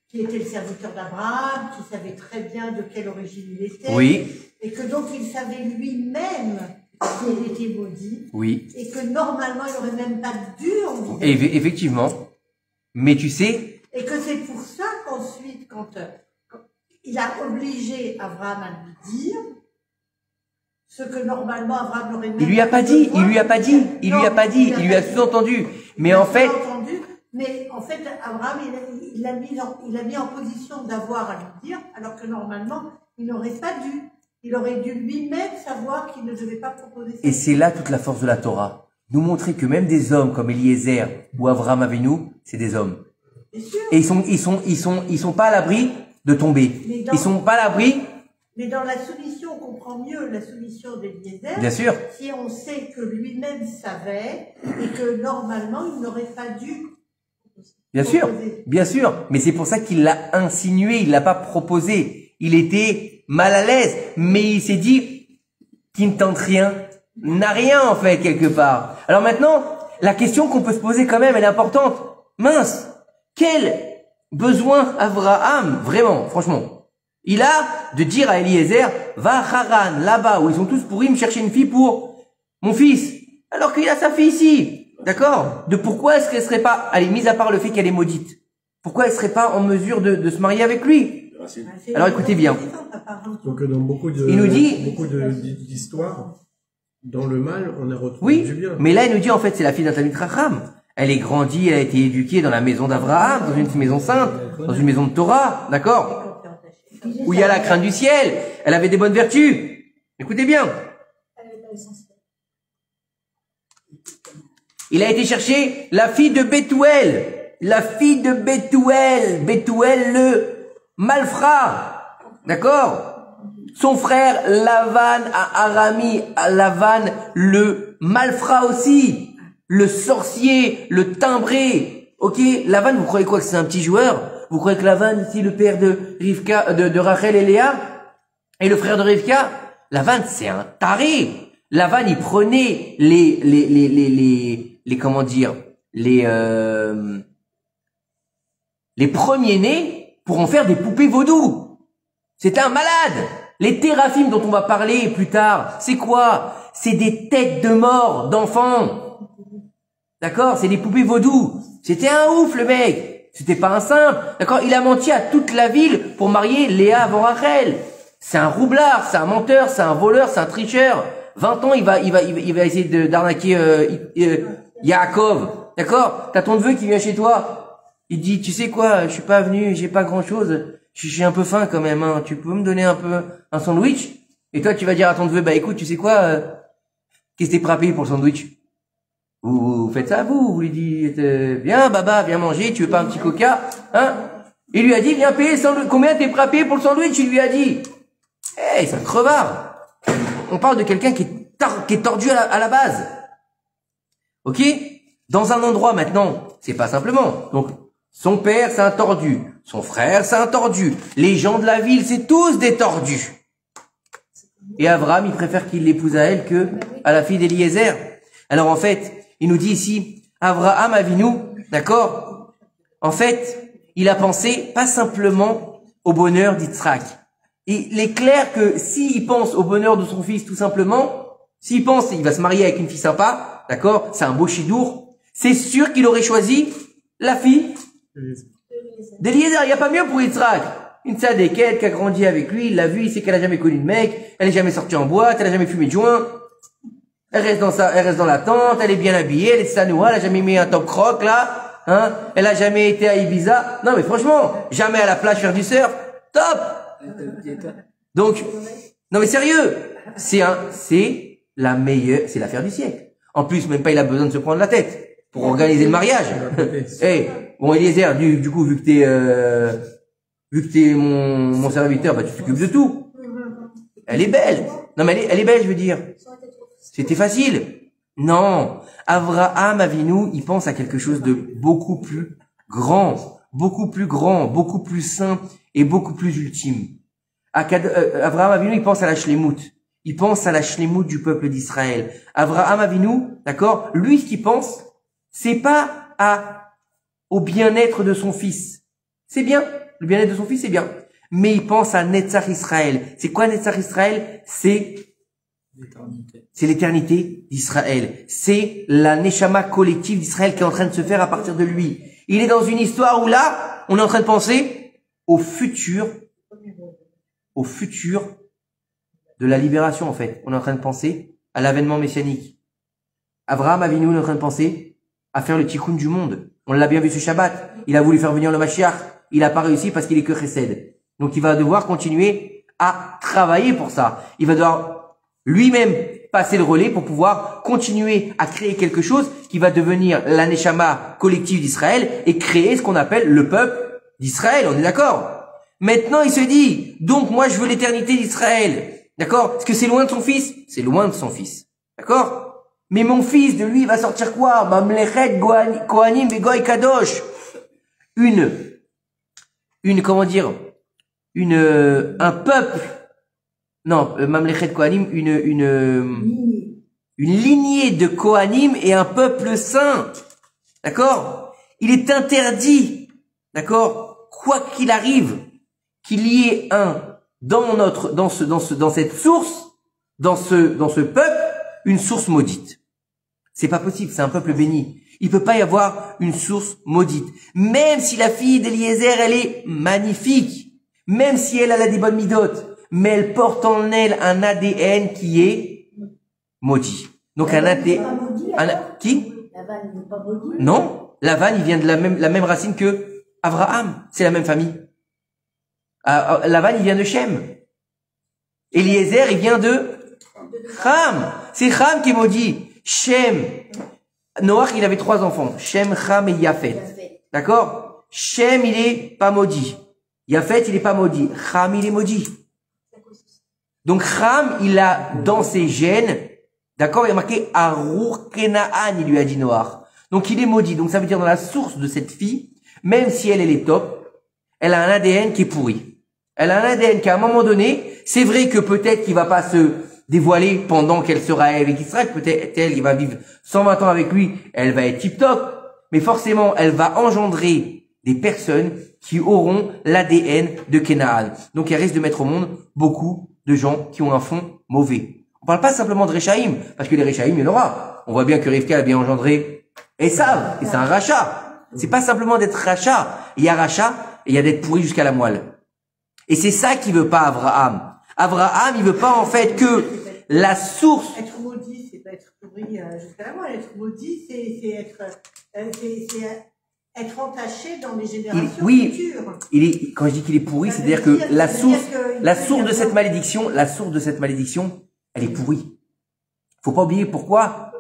qui était le serviteur d'Abraham, qui savait très bien de quelle origine il était, oui, et que donc il savait lui-même qu'il était maudit, oui. et que normalement il n'aurait même pas dû envisager. Effectivement. Mais tu sais, Et que c'est pour ça qu'ensuite, quand il a obligé Abraham à lui dire ce que normalement Abraham n'aurait même il lui a pas dit, il lui a pas dit, il lui a pas dit, il lui a sous-entendu. Mais en fait, Mais en fait, Abraham, il l'a mis en position d'avoir à lui dire, alors que normalement, il n'aurait pas dû. Il aurait dû lui-même savoir qu'il ne devait pas proposer ça. et c'est là toute la force de la Torah. Nous montrer que même des hommes comme Eliezer ou Avraham Avinu, c'est des hommes. Bien sûr. Et ils sont pas à l'abri de tomber. Mais Ils sont pas à l'abri, Mais dans la soumission, on comprend mieux la soumission d'Eliezer. bien sûr. Si on sait que lui-même savait et que normalement, il n'aurait pas dû. Bien sûr, proposer. bien sûr. Mais c'est pour ça qu'il l'a insinué, il l'a pas proposé. Il était mal à l'aise, mais il s'est dit, qui ne tente rien, n'a rien en fait quelque part. Alors maintenant, la question qu'on peut se poser quand même, elle est importante. Mince, quel besoin Abraham, vraiment, franchement, il a de dire à Eliezer, va à Haran, là-bas, où ils sont tous pourris, me chercher une fille pour mon fils, alors qu'il a sa fille ici. D'accord? De pourquoi est-ce qu'elle serait pas, allez, mis à part le fait qu'elle est maudite, pourquoi elle serait pas en mesure de se marier avec lui? Alors, écoutez bien. Donc dans beaucoup de Il nous dit- d'histoires, dans le mal, on a retrouvé du Oui, bien. mais là, il nous dit, en fait, c'est la fille d'un Talmid Chacham. Elle est grandie, elle a été éduquée dans la maison d'Abraham, dans une maison sainte, dans une maison de Torah, d'accord? Où il y a la crainte du ciel. Elle avait des bonnes vertus. Écoutez bien. Il a été chercher la fille de Bethuel. La fille de Bethuel. Bethuel le malfrat. D'accord? Son frère Lavan à Arami, à Lavan le malfrat aussi. Le sorcier, le timbré. Ok? Lavan, vous croyez quoi que c'est un petit joueur? Vous croyez que Lavan, ici, le père de Rivka, de Rachel et Léa? Et le frère de Rivka? Lavan, c'est un taré. Lavan, il prenait comment dire, les premiers-nés pour en faire des poupées vaudou. C'était un malade. Les théraphim dont on va parler plus tard, c'est quoi? C'est des têtes de mort d'enfants. D'accord? C'est des poupées vaudou. C'était un ouf, le mec. C'était pas un simple. D'accord? Il a menti à toute la ville pour marier Léa avant Rachel. C'est un roublard, c'est un menteur, c'est un voleur, c'est un tricheur. 20 ans, il va essayer d'arnaquer Yaakov. D'accord? T'as ton neveu qui vient chez toi. Il dit, tu sais quoi, je suis pas venu, j'ai pas grand chose. J'ai un peu faim quand même, hein. Tu peux me donner un sandwich? Et toi, tu vas dire à ton neveu, bah écoute, tu sais quoi, qu'est-ce que t'es prêt à payer pour le sandwich? Vous faites ça, vous lui dites, viens, baba, viens manger, tu veux pas un petit coca? Hein? Il lui a dit, viens payer le sandwich. Combien t'es prêt à payer pour le sandwich? Il lui a dit. Eh, c'est un crevard. On parle de quelqu'un qui est tordu à la base. Ok? Dans un endroit maintenant, c'est pas simplement. Donc, son père, c'est un tordu. Son frère, c'est un tordu. Les gens de la ville, c'est tous des tordus. Et Abraham, il préfère qu'il l'épouse à elle que à la fille d'Eliezer. Alors en fait, il nous dit ici, Abraham Avinu, d'accord? En fait, il a pensé pas simplement au bonheur d'Yitzhak. Il est clair que s'il pense au bonheur de son fils tout simplement, s'il pense qu'il va se marier avec une fille sympa, d'accord, c'est un beau chidour, c'est sûr qu'il aurait choisi la fille d'Eliezer. Il n'y a pas mieux pour Yitzhak. Une tzadékette qui a grandi avec lui, il l'a vu, il sait qu'elle a jamais connu de mec, elle est jamais sortie en boîte, elle a jamais fumé de joint, elle reste dans la tente, elle est bien habillée, elle est sanoua, elle a jamais mis un top croc là, hein, elle a jamais été à Ibiza. Non mais franchement, jamais à la plage faire du surf, top. Donc, non mais sérieux, c'est l'affaire du siècle. En plus, même pas il a besoin de se prendre la tête pour organiser le mariage. Eh, bon Eliezer, du coup, vu que t'es mon serviteur, bah tu t'occupes de tout. Elle est belle. Non mais elle est belle, je veux dire. C'était facile. Non, Avraham Avinu, il pense à quelque chose de beaucoup plus grand, beaucoup plus grand, beaucoup plus saint et beaucoup plus ultime. Abraham Avinu, il pense à la shlemut. Il pense à la shlemut du peuple d'Israël. Abraham Avinu, d'accord, lui, ce qu'il pense, c'est pas au bien-être de son fils. C'est bien. Le bien-être de son fils, c'est bien. Mais il pense à Netzach Israël. C'est quoi Netzach Israël? C'est l'éternité d'Israël. C'est la neshama collective d'Israël qui est en train de se faire à partir de lui. Il est dans une histoire où là, on est en train de penser au futur de la libération, en fait. On est en train de penser à l'avènement messianique. Abraham Avinu est en train de penser à faire le tikkun du monde. On l'a bien vu ce Shabbat. Il a voulu faire venir le Mashiach. Il n'a pas réussi parce qu'il est que chesed. Donc il va devoir continuer à travailler pour ça. Il va devoir lui-même passer le relais pour pouvoir continuer à créer quelque chose qui va devenir la neshama collective d'Israël et créer ce qu'on appelle le peuple d'Israël. On est d'accord? Maintenant, il se dit, donc moi je veux l'éternité d'Israël. D'accord? Est-ce que c'est loin de son fils? C'est loin de son fils. D'accord? Mais mon fils, de lui, il va sortir quoi? Mamlechet Kohanim Begoy Kadosh. Comment dire? Un peuple. Non, Mamlechet Kohanim, une lignée de Kohanim et un peuple saint. D'accord? Il est interdit. D'accord? Quoi qu'il arrive, qu'il y ait dans cette source, dans ce peuple, une source maudite. C'est pas possible, c'est un peuple béni. Il peut pas y avoir une source maudite. Même si la fille d'Eliezer, elle est magnifique, même si elle a des bonnes midotes, mais elle porte en elle un ADN qui est maudit. Donc un ADN, qui? Lavan n'est pas maudit. Non, Lavan, il vient de la même racine que Abraham. C'est la même famille. Lavan, il vient de Shem. Eliezer, il vient de Cham. C'est Cham qui est maudit. Shem. Noach, il avait 3 enfants. Shem, Cham et Yafet. D'accord? Shem, il est pas maudit. Yafet, il est pas maudit. Cham, il est maudit. Donc Cham, il a dans ses gènes, d'accord, il a marqué Arur Kenaan, il lui a dit Noach. Donc il est maudit. Donc ça veut dire dans la source de cette fille, même si elle est top, elle a un ADN qui est pourri. Elle a un ADN qui à un moment donné, c'est vrai que peut-être qu'il va pas se dévoiler pendant qu'elle sera avec Israël, peut-être elle, il va vivre 120 ans avec lui, elle va être tip-top, mais forcément, elle va engendrer des personnes qui auront l'ADN de Kenaan. Donc, elle risque de mettre au monde beaucoup de gens qui ont un fond mauvais. On parle pas simplement de Réchaïm, parce que les Réchaïm, il y en aura. On voit bien que Rivka a bien engendré Esav, et c'est un rachat. C'est pas simplement d'être rachat. Il y a rachat, et il y a d'être pourri jusqu'à la moelle. Et c'est ça qu'il veut pas Abraham. Abraham, il veut pas en fait que la source. Être maudit, c'est pas être pourri jusqu'à la moelle. Être maudit, c'est être entaché dans les générations futures. Quand je dis qu'il est pourri, c'est-à-dire que la source de cette malédiction, elle est pourrie. Faut pas oublier pourquoi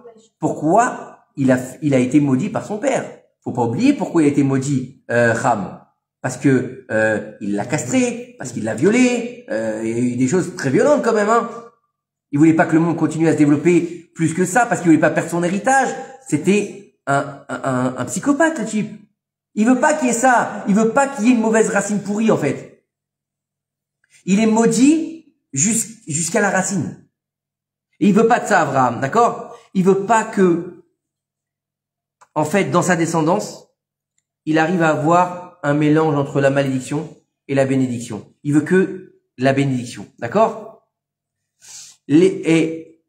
il a été maudit par son père. Faut pas oublier pourquoi il a été maudit, Cham. Parce que il l'a castré, parce qu'il l'a violé, il y a eu des choses très violentes quand même, hein. Il voulait pas que le monde continue à se développer plus que ça, parce qu'il voulait pas perdre son héritage. C'était un psychopathe, le type. Il veut pas qu'il y ait ça. Il veut pas qu'il y ait une mauvaise racine pourrie, en fait. Il est maudit jusqu'à la racine. Et il veut pas de ça, Abraham, d'accord? Il veut pas que, en fait, dans sa descendance, il arrive à avoir un mélange entre la malédiction et la bénédiction. Il veut que la bénédiction, d'accord? Et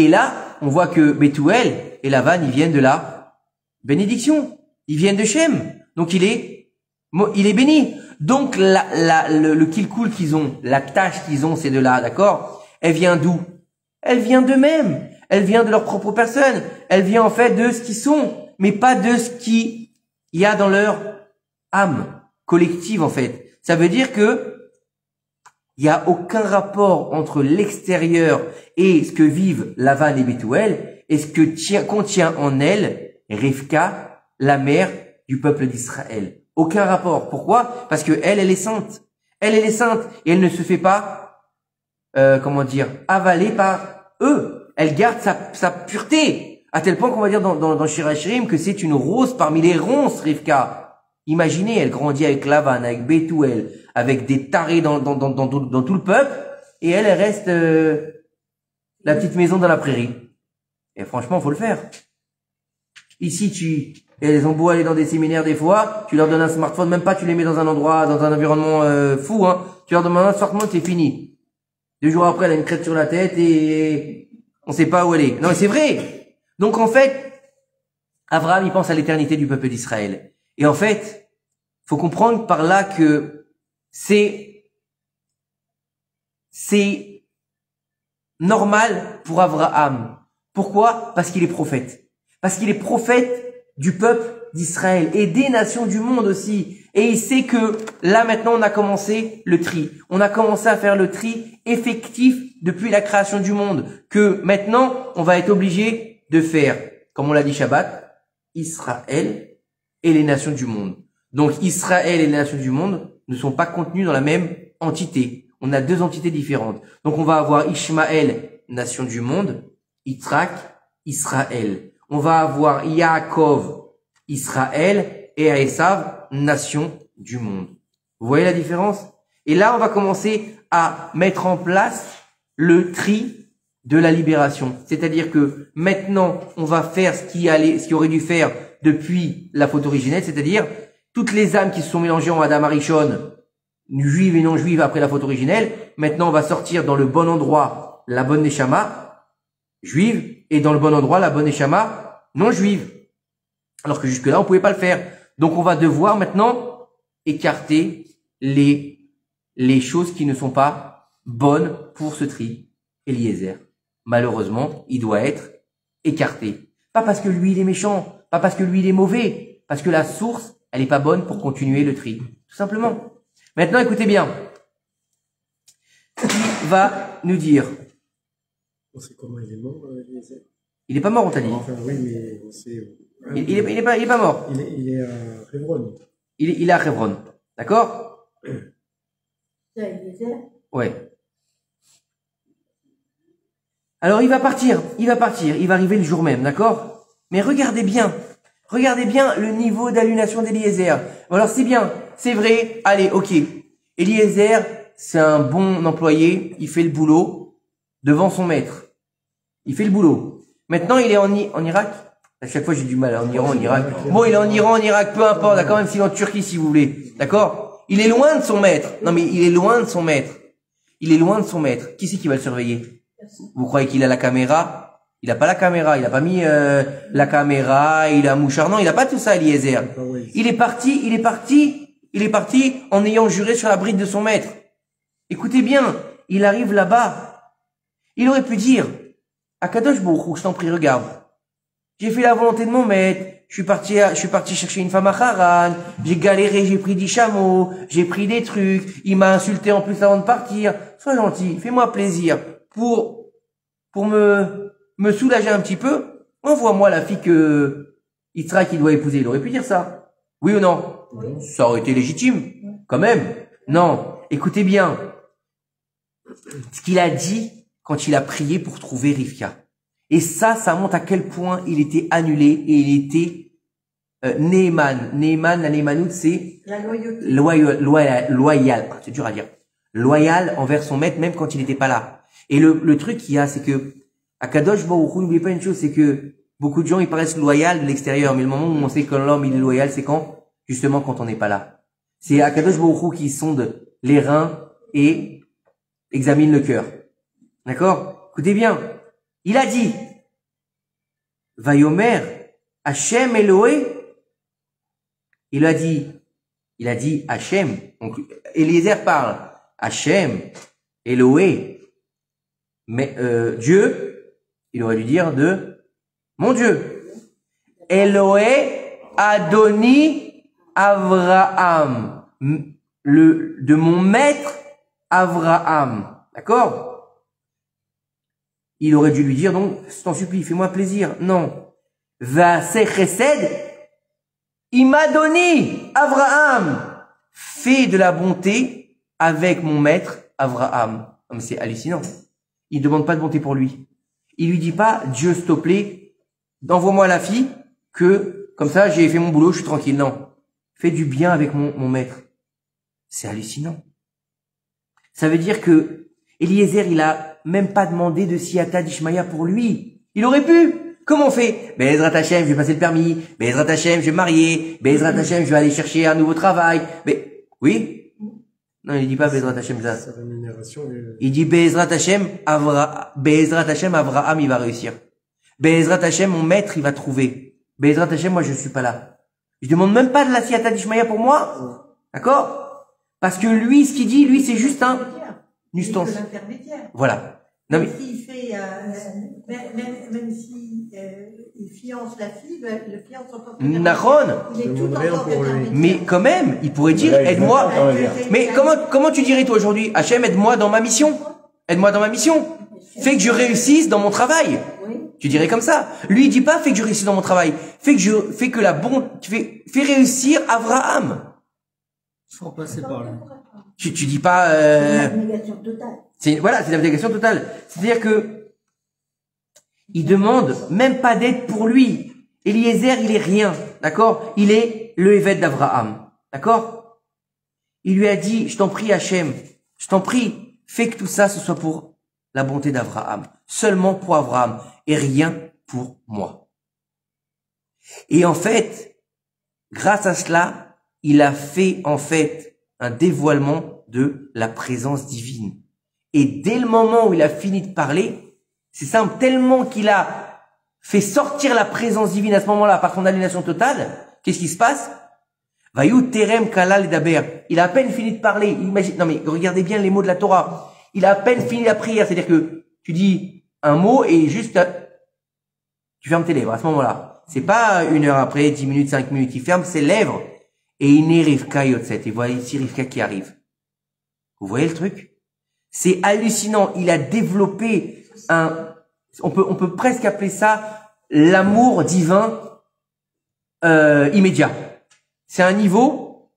là, on voit que Bethuel et Lavan, ils viennent de la bénédiction. Ils viennent de Shem. Donc il est béni. Donc le kilkul qu'ils ont, la tâche qu'ils ont, c'est de là, d'accord? Elle vient d'où? Elle vient d'eux-mêmes. Elle vient de leur propre personne. Elle vient en fait de ce qu'ils sont, mais pas de ce qui il y a dans leur âme collective, en fait. Ça veut dire que il y a aucun rapport entre l'extérieur et ce que vivent Lavan et Bethuel et ce que contient en elle Rivka, la mère du peuple d'Israël. Aucun rapport. Pourquoi? Parce que elle est sainte. Elle est sainte et elle ne se fait pas, avaler par eux. Elle garde sa pureté. À tel point qu'on va dire dans Shir Hashirim que c'est une rose parmi les ronces, Rivka. Imaginez, elle grandit avec Lavan, avec Bethuel, avec des tarés dans tout le peuple, et elle reste la petite maison dans la prairie. Et franchement, faut le faire. Ici, elles ont beau aller dans des séminaires des fois, tu leur donnes un smartphone, même pas tu les mets dans un endroit, dans un environnement fou, hein. Tu leur donnes un smartphone, c'est fini. 2 jours après, elle a une crête sur la tête et on sait pas où elle est. Non, mais c'est vrai. Donc en fait, Abraham, il pense à l'éternité du peuple d'Israël. Et en fait, faut comprendre par là que c'est normal pour Abraham. Pourquoi? Parce qu'il est prophète. Parce qu'il est prophète du peuple d'Israël et des nations du monde aussi. Et il sait que là maintenant on a commencé le tri. On a commencé à faire le tri effectif depuis la création du monde. Que maintenant on va être obligé de faire, comme on l'a dit Shabbat, Israël et les nations du monde. Donc Israël et les nations du monde ne sont pas contenus dans la même entité. On a 2 entités différentes. Donc on va avoir Ishmaël, nation du monde, Yitzhak, Israël. On va avoir Yaakov, Israël, et Esav, nation du monde. Vous voyez la différence? Et là, on va commencer à mettre en place le tri de la libération. C'est-à-dire que maintenant, on va faire ce qui aurait dû faire depuis la faute originelle, c'est-à-dire toutes les âmes qui se sont mélangées en Adam Arishon, juives et non juives après la faute originelle. Maintenant, on va sortir dans le bon endroit la bonne neshama juive et dans le bon endroit la bonne neshama non juive. Alors que jusque-là, on pouvait pas le faire. Donc, on va devoir maintenant écarter les choses qui ne sont pas bonnes pour ce tri. Eliezer, malheureusement, il doit être écarté. Pas parce que lui, il est méchant, pas parce que lui, il est mauvais, parce que la source, elle est pas bonne pour continuer le tri. Tout simplement. Maintenant, écoutez bien. Il va nous dire. On sait comment il est mort, Eliezer. Il est pas mort, on t'a dit. Enfin, oui, mais on sait. Il est pas mort. Il est à Hebron. Il est à Hebron. D'accord? Ouais. Alors, il va partir. Il va arriver le jour même. D'accord? Mais regardez bien le niveau d'aliénation d'Eliezer. Alors, c'est bien. C'est vrai. Allez, ok. Eliezer, c'est un bon employé. Il fait le boulot devant son maître. Il fait le boulot. Maintenant, il est en Irak. À chaque fois, j'ai du mal, en Iran, en Irak. Bon, il est en Iran, en Irak, peu importe, d'accord, même s'il est en Turquie, si vous voulez. D'accord? Il est loin de son maître. Non, mais il est loin de son maître. Il est loin de son maître. Qui c'est qui va le surveiller? Vous croyez qu'il a la caméra? Il a pas la caméra. Il a pas mis la caméra, il a un mouchard. Non, il a pas tout ça, Eliezer. Il est parti en ayant juré sur la bride de son maître. Écoutez bien, il arrive là-bas. Il aurait pu dire, Akadosh Baruch Hu, je t'en prie, regarde. J'ai fait la volonté de mon maître, je suis parti chercher une femme à Haran, j'ai galéré, j'ai pris 10 chameaux, j'ai pris des trucs, il m'a insulté en plus avant de partir. Sois gentil, fais-moi plaisir. Pour me soulager un petit peu, envoie-moi la fille que Yitzhak doit épouser. Il aurait pu dire ça. Oui ou non? Oui. Ça aurait été légitime. Quand même. Non. Écoutez bien. Ce qu'il a dit quand il a prié pour trouver Rivka. Et ça montre à quel point il était annulé et il était Neeman. Neeman, la Neemanout, c'est la loyauté. Loyal. C'est dur à dire. Loyal envers son maître, même quand il n'était pas là. Et le truc qu'il y a, c'est que Akadosh Baruch Hu, n'oubliez pas une chose, c'est que beaucoup de gens, ils paraissent loyaux de l'extérieur, mais le moment où on sait que l'homme, il est loyal, c'est quand? Justement, quand on n'est pas là. C'est Akadosh Baruch Hu qui sonde les reins et examine le cœur. D'accord? Écoutez bien. Il a dit, Vayomer, Hachem Eloé. Il a dit Hachem. Donc, Eliezer parle. Hachem, Eloé. Mais, Dieu, il aurait dû dire mon Dieu. Eloé, Adoni, Avraham. De mon maître, Avraham. D'accord? Il aurait dû lui dire, donc, je t'en supplie, fais-moi plaisir. Non. Vaseh chesed, il m'a donné, Avraham. Fais de la bonté avec mon maître, Avraham. Mais c'est hallucinant. Il demande pas de bonté pour lui. Il lui dit pas, Dieu, s'il te plaît, envoie-moi la fille, que, comme ça, j'ai fait mon boulot, je suis tranquille. Non. fais du bien avec mon maître. C'est hallucinant. Ça veut dire que Eliezer, il a même pas demandé de siyata d'Ishmaïa pour lui. Il aurait pu. Comment on fait? Be'ezrat Hashem, je vais passer le permis. Be'ezrat Hashem, je vais me marier. Be'ezrat Hashem, je vais aller chercher un nouveau travail. Mais, oui? Non, il dit pas Be'ezrat Hashem ça. Sa rémunération. Il dit Be'ezrat Hashem, Avraham, il va réussir. Be'ezrat Hashem, mon maître, il va trouver. Be'ezrat Hashem, moi, je suis pas là. Je demande même pas de la siyata d'Ishmaïa pour moi. D'accord? Parce que lui, ce qu'il dit, lui, c'est juste un ustensile. Voilà. Non, mais s'il fait, même si il fiance la fille, le fiance encore. Naron. Il est tout encore intermédiaire. Mais quand même, il pourrait dire, aide-moi. Mais comment tu dirais toi aujourd'hui, Hachem, aide-moi dans ma mission. Aide-moi dans ma mission. Fais que je réussisse dans mon travail. Tu dirais comme ça. Lui, il dit pas, fais que je réussisse dans mon travail. Fais que la bonne, fais réussir Avraham. Sans passer par là. Tu dis pas, C'est une abnégation totale. c'est l'abnégation totale. C'est-à-dire que il demande même pas d'aide pour lui. Eliezer, il est rien, d'accord? Il est le évêque d'Avraham, d'accord? Il lui a dit, je t'en prie Hachem, je t'en prie, fais que tout ça ce soit pour la bonté d'Avraham, seulement pour Avraham et rien pour moi. Et en fait, grâce à cela, il a fait en fait un dévoilement de la présence divine. Et dès le moment où il a fini de parler, c'est simple, tellement qu'il a fait sortir la présence divine à ce moment-là par son aliénation totale, qu'est-ce qui se passe? Vayou terem kalal daber. Il a à peine fini de parler. Imagine, non mais regardez bien les mots de la Torah. Il a à peine fini la prière, c'est-à-dire que tu dis un mot et juste tu fermes tes lèvres à ce moment-là. C'est pas 1 heure après, 10 minutes, 5 minutes. Il ferme ses lèvres et il est Rivka Yotzet. Et voilà ici Rivka qui arrive. Vous voyez le truc? C'est hallucinant. Il a développé on peut presque appeler ça l'amour divin immédiat. C'est un niveau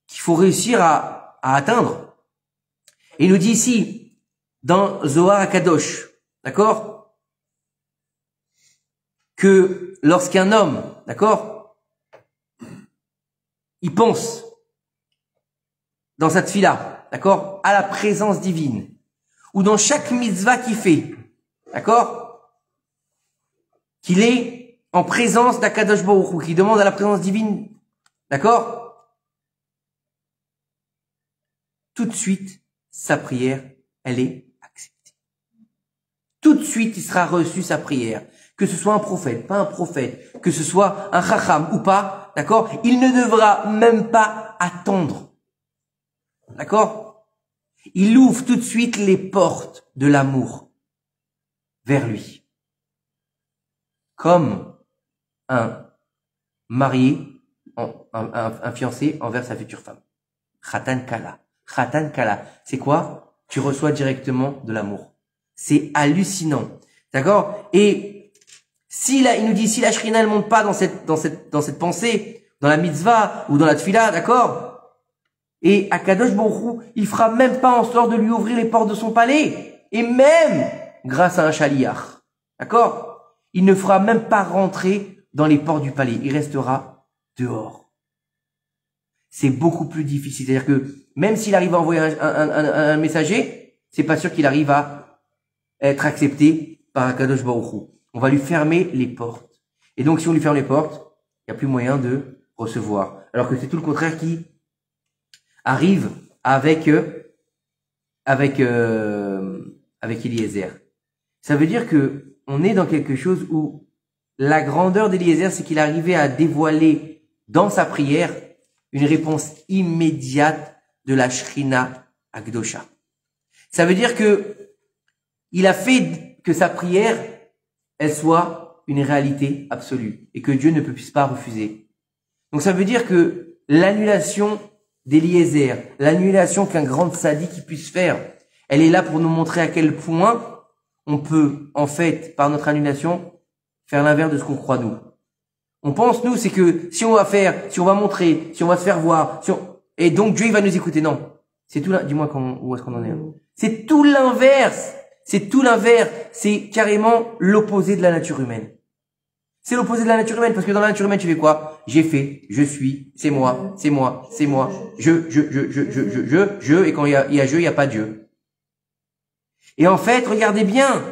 qu'il faut réussir à atteindre. Et il nous dit ici, dans Zohar HaKadosh, d'accord, que lorsqu'un homme, d'accord, il pense dans sa tfila, d'accord, à la présence divine, ou dans chaque mitzvah qu'il fait, d'accord, qu'il est en présence d'Akadosh Baruch Hu, qu'il demande à la présence divine, d'accord, tout de suite, sa prière, elle est acceptée. Tout de suite, il sera reçu sa prière. Que ce soit un prophète, pas un prophète, que ce soit un chacham ou pas, d'accord, il ne devra même pas attendre. D'accord? Il ouvre tout de suite les portes de l'amour vers lui. Comme un marié, un fiancé envers sa future femme. Khatan Kala. Khatan Kala. C'est quoi? Tu reçois directement de l'amour. C'est hallucinant. D'accord? Et il nous dit, si la Shrina ne monte pas dans cette pensée, dans la mitzvah ou dans la tfila, d'accord? Et Akadosh Baruch Hu, il fera même pas en sorte de lui ouvrir les portes de son palais. Et même grâce à un chaliach. D'accord? Il ne fera même pas rentrer dans les portes du palais. Il restera dehors. C'est beaucoup plus difficile. C'est-à-dire que même s'il arrive à envoyer un messager, c'est pas sûr qu'il arrive à être accepté par Akadosh Baruch Hu. On va lui fermer les portes. Et donc, si on lui ferme les portes, il n'y a plus moyen de recevoir. Alors que c'est tout le contraire qui arrive avec Eliezer. Ça veut dire que on est dans quelque chose où la grandeur d'Eliezer, c'est qu'il arrivait à dévoiler dans sa prière une réponse immédiate de la Shrina Akdosha. Ça veut dire que il a fait que sa prière, elle soit une réalité absolue et que Dieu ne puisse pas refuser. Donc ça veut dire que l'annulation d'Eliezer, l'annulation qu'un grand tzaddik puisse faire, elle est là pour nous montrer à quel point on peut, en fait, par notre annulation, faire l'inverse de ce qu'on croit nous. On pense, nous, c'est que si on va montrer, si on va se faire voir, et donc Dieu il va nous écouter. Non. C'est tout dis-moi où est-ce qu'on en est. C'est tout l'inverse. C'est tout l'inverse. C'est carrément l'opposé de la nature humaine. C'est l'opposé de la nature humaine, parce que dans la nature humaine, tu fais quoi? J'ai fait, je suis, c'est moi, c'est moi, c'est moi, je, et quand il y a je, il n'y a pas Dieu. Et en fait, regardez bien,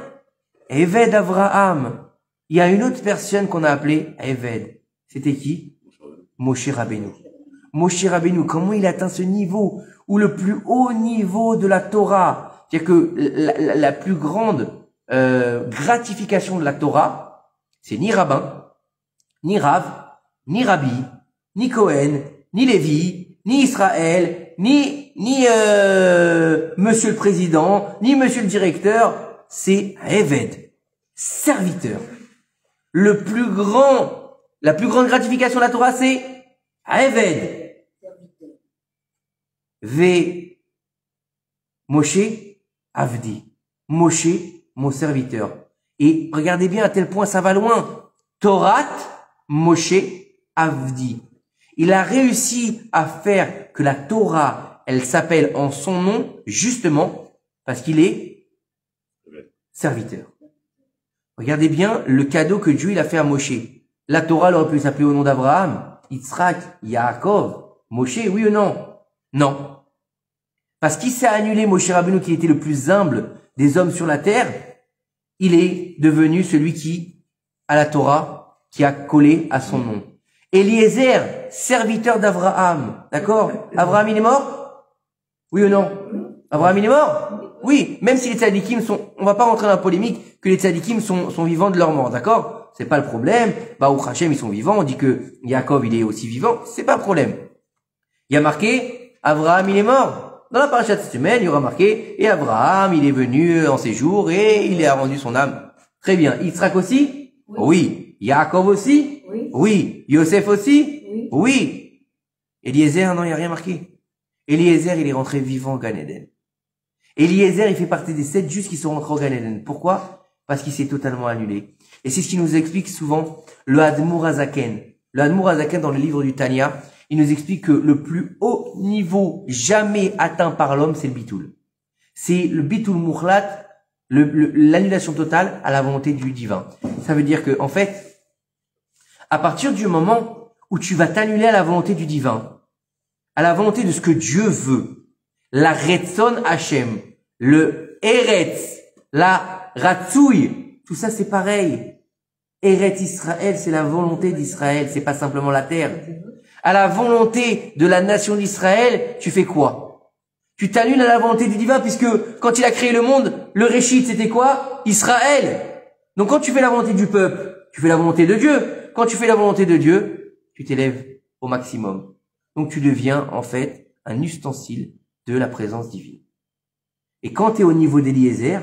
Eved Avraham, il y a une autre personne qu'on a appelée Eved. C'était qui? Moshe Rabbeinu. Moshe Rabbeinu, comment il atteint ce niveau, où le plus haut niveau de la Torah, c'est-à-dire que la plus grande gratification de la Torah, c'est ni rabbin, ni Rav, ni Rabbi, ni Cohen, ni Lévi, ni Israël, ni Monsieur le Président, ni Monsieur le Directeur, c'est Eved, serviteur. La plus grande gratification de la Torah, c'est Eved. Ve Moshe Avdi. Moshe, mon serviteur. Et regardez bien à tel point ça va loin. Torat Moshe Avdi. Il a réussi à faire que la Torah, elle s'appelle en son nom, justement, parce qu'il est serviteur. Regardez bien le cadeau que Dieu il a fait à Moshe. La Torah, elle aurait pu s'appeler au nom d'Abraham, Yitzhak, Yaakov, Moshe, oui ou non? Non. Parce qu'il s'est annulé Moshe Rabbeinu, qui était le plus humble des hommes sur la terre, il est devenu celui qui a la Torah, qui a collé à son nom. Eliezer, serviteur d'Abraham. D'accord? Abraham, il est mort? Oui ou non? Abraham, il est mort? Oui. Même si les tzadikim on va pas rentrer dans la polémique que les tzadikim sont vivants de leur mort. D'accord? C'est pas le problème. Baruch Hashem, ils sont vivants. On dit que Yaakov, il est aussi vivant. C'est pas un problème. Il y a marqué, Abraham, il est mort. Dans la paracha de cette semaine, il y aura marqué, et Abraham, il est venu en séjour et il a rendu son âme. Très bien. Yitzhak aussi? Oui. Yaakov aussi? Oui. Yosef aussi? Oui. Eliezer, non, il n'y a rien marqué. Eliezer, il est rentré vivant au Gan Eden. Eliezer, il fait partie des 7 justes qui sont rentrés au Gan Eden. Pourquoi? Parce qu'il s'est totalement annulé. Et c'est ce qui nous explique souvent le Admour Hazaken. Le Admour Hazaken, dans le livre du Tanya, il nous explique que le plus haut niveau jamais atteint par l'homme, c'est le bitoul. C'est le bitoul mukhlat, l'annulation totale à la volonté du divin. Ça veut dire que, en fait, à partir du moment où tu vas t'annuler à la volonté du divin, à la volonté de ce que Dieu veut, la Retzon Hashem, le Eretz, la Ratsouille, tout ça c'est pareil. Eretz Israël, c'est la volonté d'Israël, c'est pas simplement la terre. À la volonté de la nation d'Israël, tu fais quoi? Tu t'annules à la volonté du divin, puisque quand il a créé le monde, le Réchit, c'était quoi? Israël. Donc quand tu fais la volonté du peuple, tu fais la volonté de Dieu. Quand tu fais la volonté de Dieu, tu t'élèves au maximum. Donc tu deviens en fait un ustensile de la présence divine. Et quand tu es au niveau d'Eliezer,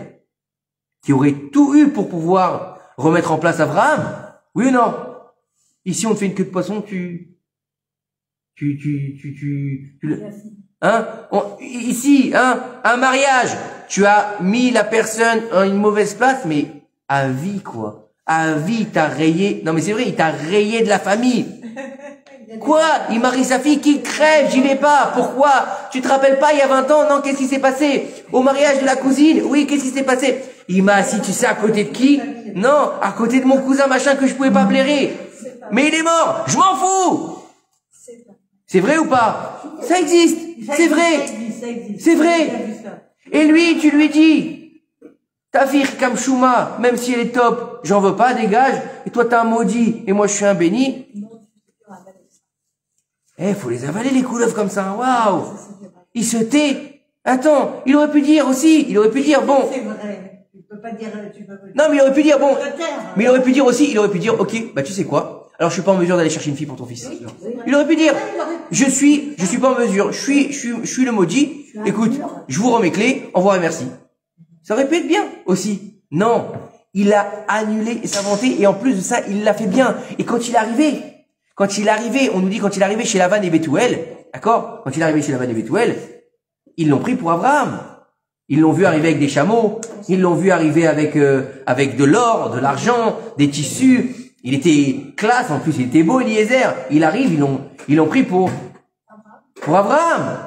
qui aurait tout eu pour pouvoir remettre en place Abraham, oui ou non? Ici on te fait une queue de poisson, ici, un mariage, tu as mis la personne en une mauvaise place, mais à vie, quoi. À vie, t'as rayé, non mais c'est vrai, il t'a rayé de la famille. Quoi? Il marie sa fille qui crève, j'y vais pas. Pourquoi? Tu te rappelles pas, il y a 20 ans, non, qu'est-ce qui s'est passé? Au mariage de la cousine, oui, qu'est-ce qui s'est passé? Il m'a assis, tu sais, à côté de qui? Non, à côté de mon cousin machin que je pouvais pas blairer. Mais il est mort, je m'en fous! C'est vrai ou pas? Ça existe, c'est vrai, c'est vrai. Et lui, tu lui dis, ta fille Kamshuma, même si elle est top, j'en veux pas, dégage. Et toi, t'es un maudit, et moi, je suis un béni. Faut les avaler, les couleuvres comme ça, waouh. Il se tait. Attends, il aurait pu dire aussi, bon. C'est vrai, tu peux pas dire, non, mais il aurait pu dire, bon. Mais il aurait pu dire aussi, ok, bah tu sais quoi? Alors je suis pas en mesure d'aller chercher une fille pour ton fils. Il aurait pu dire, je suis pas en mesure, je suis le maudit, écoute, je vous rends mes clés, au revoir et merci. Ça aurait pu être bien aussi. Non, il a annulé sa volonté et en plus de ça, il l'a fait bien. Et quand il est arrivé, on nous dit quand il est arrivé chez Lavan et Bethuel, d'accord? Quand il est arrivé chez Lavan et Bethuel, ils l'ont pris pour Abraham. Ils l'ont vu arriver avec des chameaux, ils l'ont vu arriver avec de l'or, de l'argent, des tissus. Il était classe, en plus il était beau, Eliezer. Il arrive, ils l'ont pris pour Abraham.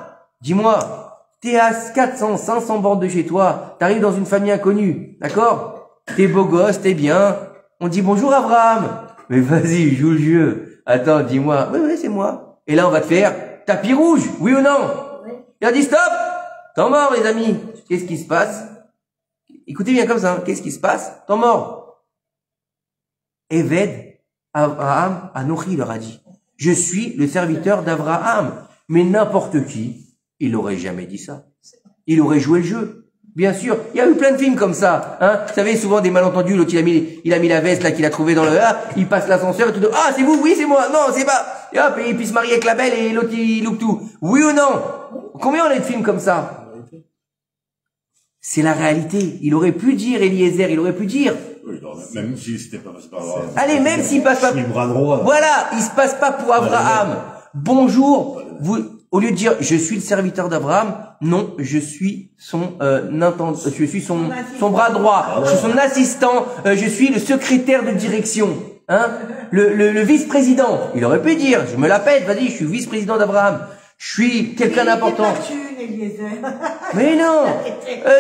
Dis-moi, t'es à 400, 500 bornes de chez toi, t'arrives dans une famille inconnue, d'accord? T'es beau gosse, t'es bien. On dit bonjour Abraham. Mais vas-y, joue le jeu. Attends, dis-moi. Oui, c'est moi. Et là, on va te faire tapis rouge, oui ou non? Il a dit stop. Temps mort, les amis. Qu'est-ce qui se passe? Écoutez bien comme ça. Hein. Qu'est-ce qui se passe? Temps mort. Eved, Abraham, Anochi leur a dit. Je suis le serviteur d'Abraham. Mais n'importe qui, il aurait jamais dit ça. Il aurait joué le jeu. Bien sûr, il y a eu plein de films comme ça, hein. Vous savez, souvent des malentendus, l'autre il a mis la veste là qu'il a trouvé dans le il passe l'ascenseur et tout. Ah, c'est vous, oui, c'est moi. Non, c'est pas. Et hop, et puis se marier avec la belle et l'autre il loupe tout. Oui ou non? Combien on a de films comme ça? C'est la réalité. Il aurait pu dire Eliezer, il aurait pu dire. Oui, non, même si c'était pas Allez, même s'il passe pas. Voilà, il se passe pas pour Abraham. Bonjour, vous. Au lieu de dire je suis le serviteur d'Abraham, non, je suis son je suis son bras droit, je suis son assistant, je suis le secrétaire de direction, hein, le vice-président. Il aurait pu dire je me la pète, vas-y, je suis vice-président d'Abraham, je suis quelqu'un d'important. Mais non,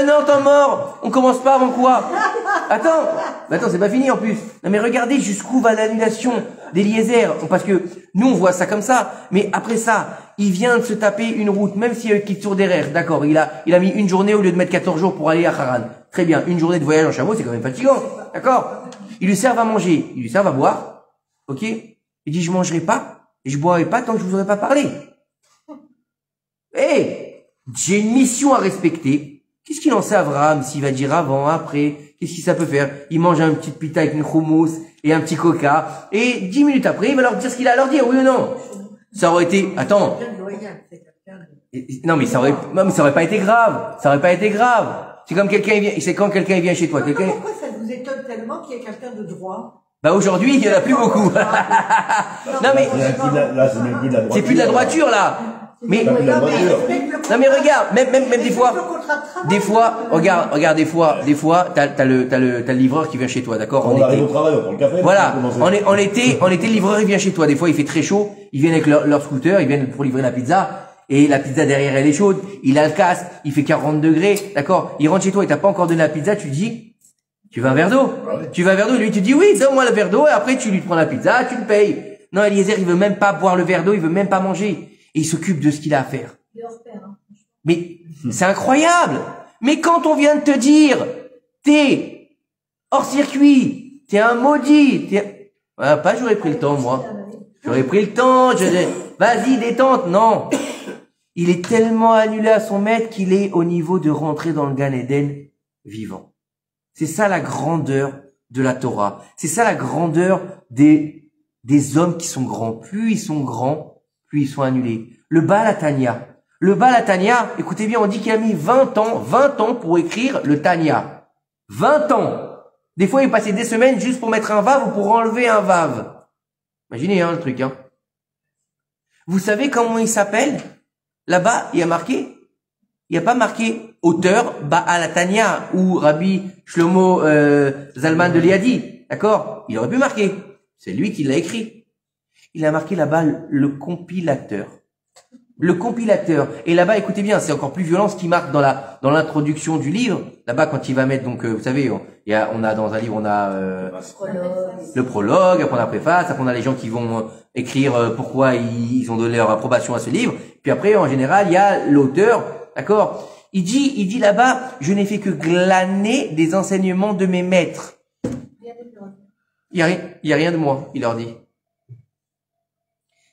non, temps mort, on commence pas avant quoi? Attends, c'est pas fini en plus. Non mais regardez jusqu'où va l'annulation d'Eliezer, parce que nous on voit ça comme ça, mais après ça, il vient de se taper une route, même s'il y a eu qu'il tour derrière, d'accord, il a mis une journée au lieu de mettre 14 jours pour aller à Haran. Très bien, une journée de voyage en chameau, c'est quand même fatigant, d'accord? Ils lui servent à manger, ils lui servent à boire, ok? Il dit je mangerai pas, et je boirai pas tant que je vous aurai pas parlé. J'ai une mission à respecter. Qu'est-ce qu'il en sait Abraham s'il va dire avant, après? Qu'est-ce que ça peut faire? Il mange un petit pita avec une hummus et un petit coca. Et 10 minutes après, il va leur dire ce qu'il a à leur dire, oui ou non? Ça aurait été, attends. Non, mais ça aurait pas été grave. Ça aurait pas été grave. C'est comme c'est quand quelqu'un vient chez toi. Pourquoi ça vous étonne tellement qu'il y ait quelqu'un de droit? Bah, aujourd'hui, il y en a plus beaucoup. Non, mais, c'est plus de la droiture, là. Mais, non mais regarde, même des fois, regarde, des fois, t'as le livreur qui vient chez toi, d'accord? On arrive au travail, on prend le café. Voilà. En été, le livreur, il vient chez toi. Des fois, il fait très chaud. Ils viennent avec leur scooter, ils viennent pour livrer la pizza. Et la pizza derrière, elle est chaude. Il a le casque, il fait 40 degrés, d'accord? Il rentre chez toi et t'as pas encore donné la pizza, tu dis, tu veux un verre d'eau? Tu veux un verre d'eau? Lui, tu dis oui, donne-moi le verre d'eau et après, tu lui prends la pizza, tu le payes. Non, Eliezer, il veut même pas boire le verre d'eau, il veut même pas manger. Et il s'occupe de ce qu'il a à faire. Mais c'est incroyable. Mais quand on vient de te dire, t'es hors circuit, t'es un maudit, pas j'aurais pris le temps, moi. J'aurais pris le temps, vas-y, détente. Non. Il est tellement annulé à son maître qu'il est au niveau de rentrer dans le Gan Eden vivant. C'est ça la grandeur de la Torah. C'est ça la grandeur des hommes qui sont grands. Plus ils sont grands, plus ils sont annulés. Le Baal HaTanya. Le Baal HaTanya, écoutez bien, on dit qu'il a mis 20 ans pour écrire le Tanya. 20 ans. Des fois, il passait des semaines juste pour mettre un vav ou pour enlever un vav. Imaginez, hein, le truc, hein. Vous savez comment il s'appelle? Là-bas, il y a marqué. Il n'y a pas marqué auteur Baal HaTanya ou Rabbi Shlomo Zalman de Liadi. D'accord? Il aurait pu marquer. C'est lui qui l'a écrit. Il a marqué là-bas le compilateur. Le compilateur. Et là-bas, écoutez bien, c'est encore plus violent ce qui marque dans l'introduction du livre. Là-bas, quand il va mettre, donc, vous savez, on a dans un livre, on a le prologue, après on a la préface, après on a les gens qui vont écrire pourquoi ils ont donné leur approbation à ce livre. Puis après, en général, il y a l'auteur, d'accord? Il dit là-bas, je n'ai fait que glaner des enseignements de mes maîtres. Il y a rien de moi, il leur dit.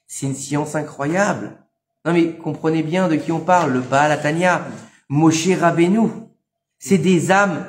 C'est une science incroyable. Non mais comprenez bien de qui on parle, le Baal HaTanya, Moshe Rabbeinu. C'est des âmes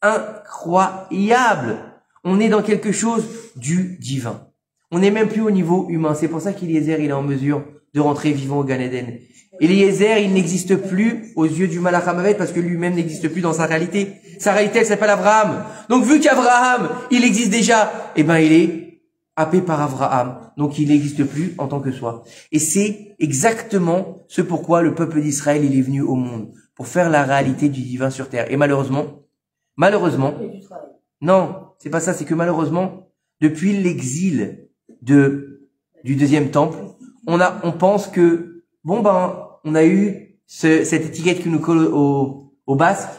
incroyables. On est dans quelque chose du divin. On n'est même plus au niveau humain. C'est pour ça qu'Eliezer, il est en mesure de rentrer vivant au Gan Eden. Eliezer, il n'existe plus aux yeux du Malach HaMavet parce que lui-même n'existe plus dans sa réalité. Sa réalité, elle s'appelle Abraham. Donc vu qu'Abraham, il existe déjà, eh ben il est happé par Abraham. Donc il n'existe plus en tant que soi. Et c'est exactement ce pourquoi le peuple d'Israël, il est venu au monde. Pour faire la réalité du divin sur terre. Et malheureusement, non, c'est pas ça, c'est que malheureusement, depuis l'exil du deuxième temple, on pense que, bon ben, on a eu cette étiquette qui nous colle au basque,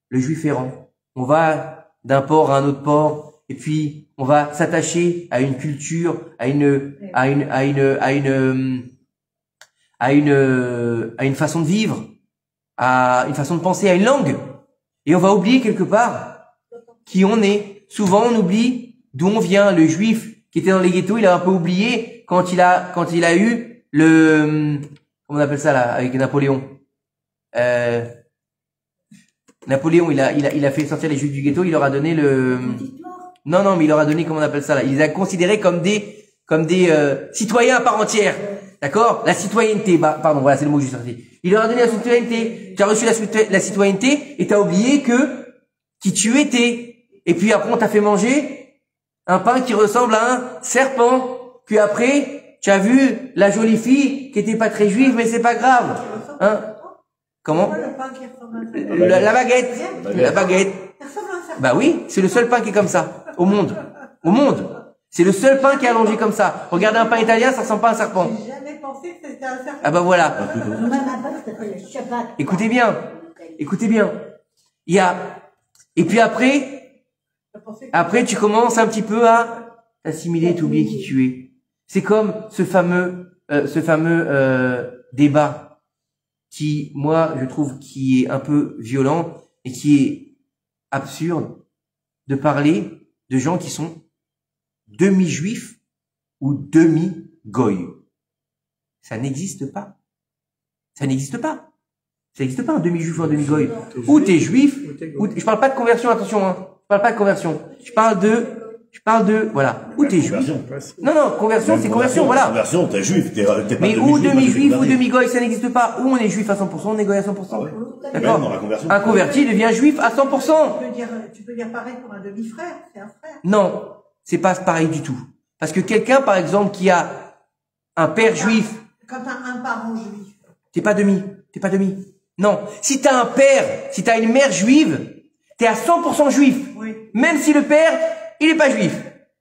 le juif errant. On va d'un port à un autre port, et puis on va s'attacher à une culture, à une façon de vivre, à une façon de penser, à une langue. Et on va oublier quelque part qui on est. Souvent, on oublie d'où on vient. Le juif qui était dans les ghettos, il a un peu oublié quand il a eu le, comment on appelle ça là, avec Napoléon. Napoléon, il a fait sortir les juifs du ghetto, il leur a donné le, non, mais il leur a donné, comment on appelle ça là, il les a considérés comme des citoyens à part entière. D'accord? La citoyenneté, pardon, voilà, c'est le mot que j'ai sorti. Il leur a donné la citoyenneté. Tu as reçu la citoyenneté et t'as oublié qui tu étais. Et puis après, on t'a fait manger un pain qui ressemble à un serpent. Puis après, tu as vu la jolie fille qui était pas très juive, mais c'est pas grave. Hein? Comment? La baguette. La baguette. Bah oui, c'est le seul pain qui est comme ça. Au monde. Au monde. C'est le seul pain qui est allongé comme ça. Regardez un pain italien, ça ressemble pas à un serpent. J'ai jamais pensé que c'était un serpent. Ah bah voilà. Écoutez bien. Écoutez bien. Et puis après tu commences un petit peu à t'assimiler, t'oublier qui tu es. C'est comme ce fameux débat qui, moi, je trouve qui est un peu violent et qui est absurde de parler de gens qui sont demi-juifs ou demi-goy. Ça n'existe pas. Ça n'existe pas. Ça n'existe pas un demi-juif ou un demi-goy. Ou t'es juif, ou je parle pas de conversion, attention, hein. Je parle pas de conversion. Je parle de, voilà. Ou t'es juif. Non, conversion, c'est conversion, voilà. Conversion, t'es juif, t'es pas mais ou demi-juif ou demi-goy, ça n'existe pas. Ou on est juif à 100%, on est goy à 100%. D'accord? Un converti devient juif à 100%. Tu peux dire pareil pour un demi-frère, c'est un frère. Non, c'est pas pareil du tout. Parce que quelqu'un, par exemple, qui a un père juif. Quand t'as un parent juif. T'es pas demi. Non. Si t'as un père, si t'as une mère juive, t'es à 100% juif. Oui. Même si le père, il est pas juif.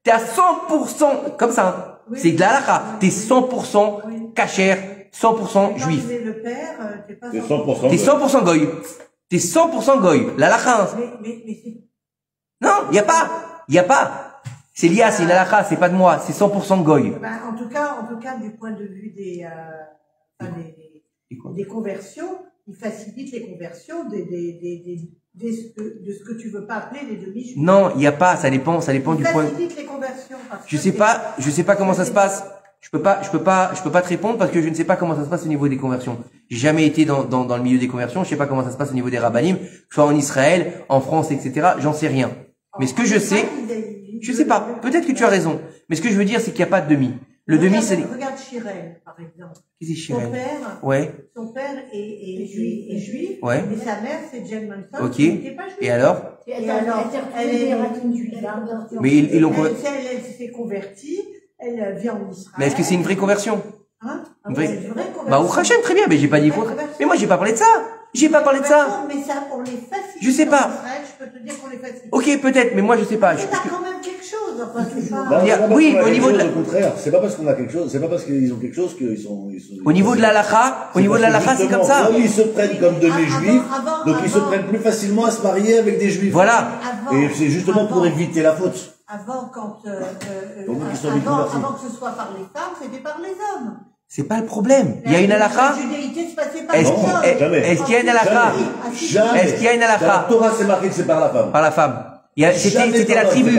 T'es à 100%, comme ça. Hein. Oui. C'est de la halakha. T'es 100% kasher, 100% juif. Mais le père, t'es pas 100%. T'es 100% goy. T'es 100% goy. La halakha. Hein. Mais c'est... Non, y a pas. C'est l'IA, c'est une halakha, c'est pas de moi. C'est 100% goy. Ben, en tout cas, du point de vue des conversions, il facilite les conversions de ce que tu veux pas appeler les demi-juifs. Non, il y a pas, ça dépend du point. Il facilite les conversions. Je sais pas comment ça se passe. Je peux pas te répondre parce que je ne sais pas comment ça se passe au niveau des conversions. J'ai jamais été dans le milieu des conversions. Je sais pas comment ça se passe au niveau des rabbanim, soit en Israël, en France, etc. J'en sais rien. Mais ce que je sais, je sais pas. Peut-être que tu as raison. Mais ce que je veux dire, c'est qu'il n'y a pas de demi. Le demi, c'est... Regarde Chirel, par exemple. Qui c'est Chirel? Son père est juif. Ouais. Et sa mère, c'est Jen Manson. Ok. Qui n'était pas juif. Et alors? Mais ils l'ont converti. Elle s'est convertie. Elle vient en Israël. Mais est-ce que c'est une vraie conversion? Hein? Une vraie conversion. Bah, au Hachem, très bien, mais j'ai pas dit quoi. Mais moi, j'ai pas parlé de ça. J'ai pas parlé de ça. Mais ça, on les facilite. Je sais pas. Je peux te dire qu'on les facilite. Ok, peut-être, mais moi, je sais pas. Mais t'as quand même quelque chose. Enfin, c'est pas... Oui, au niveau de la... Au contraire, c'est pas parce qu'on a quelque chose, c'est pas parce qu'ils ont quelque chose qu'ils sont... Au niveau de la halakha, c'est comme ça. Comme ils se prennent comme demi-juifs, donc ils se prennent plus facilement à se marier avec des juifs. Voilà. Et c'est justement pour éviter la faute. Avant, avant que ce soit par les femmes, c'était par les hommes. C'est pas le problème. Il y a une halakha. La judéité se passait par les hommes. Est-ce qu'il y a une halakha? Jamais. Est-ce qu'il y a une halakha? La Torah, c'est marqué que c'est par la femme. Par la femme. C'était la tribu.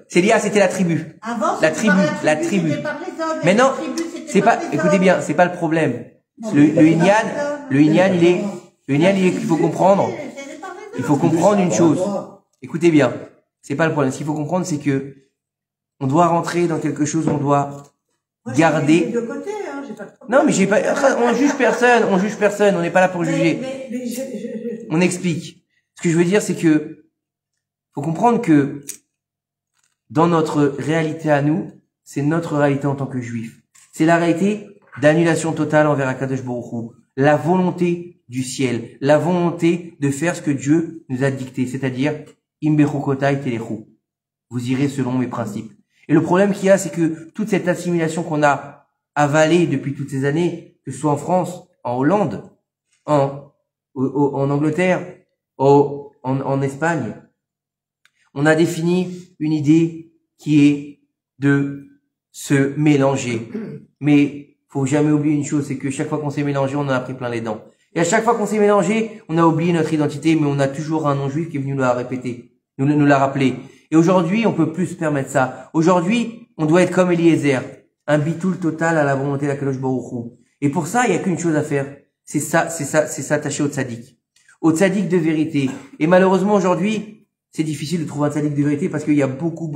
C'était la tribu. Avant, la tribu. C'était par les hommes. Mais non, c'est pas, écoutez bien, c'est pas le problème. Le Inyan, il faut comprendre. Il faut comprendre une chose. Écoutez bien. C'est pas le problème. Ce qu'il faut comprendre, c'est que on doit rentrer dans quelque chose, on doit garder. Non, mais on juge personne, on n'est pas là pour juger. On explique. Ce que je veux dire, c'est que, faut comprendre que, dans notre réalité à nous, c'est notre réalité en tant que juifs. C'est la réalité d'annulation totale envers Akadosh Baruch Hu. La volonté du ciel. La volonté de faire ce que Dieu nous a dicté. C'est-à-dire, Imbechukotai telechu. Vous irez selon mes principes. Et le problème qu'il y a, c'est que toute cette assimilation qu'on a avalée depuis toutes ces années, que ce soit en France, en Hollande, en Angleterre, en Espagne, On a défini une idée qui est de se mélanger. Mais faut jamais oublier une chose, c'est que chaque fois qu'on s'est mélangé, on en a pris plein les dents. Et à chaque fois qu'on s'est mélangé, on a oublié notre identité, mais on a toujours un non-juif qui est venu nous la répéter, nous l'a rappelé. Et aujourd'hui, on peut plus se permettre ça. Aujourd'hui, on doit être comme Eliezer, un bitoul total à la volonté d'Akadosh Baruch Hu. Et pour ça, il y a qu'une chose à faire. C'est s'attacher au tzaddik. Au tzaddik de vérité. Et malheureusement, aujourd'hui, c'est difficile de trouver un tzaddik de vérité parce qu'il y a beaucoup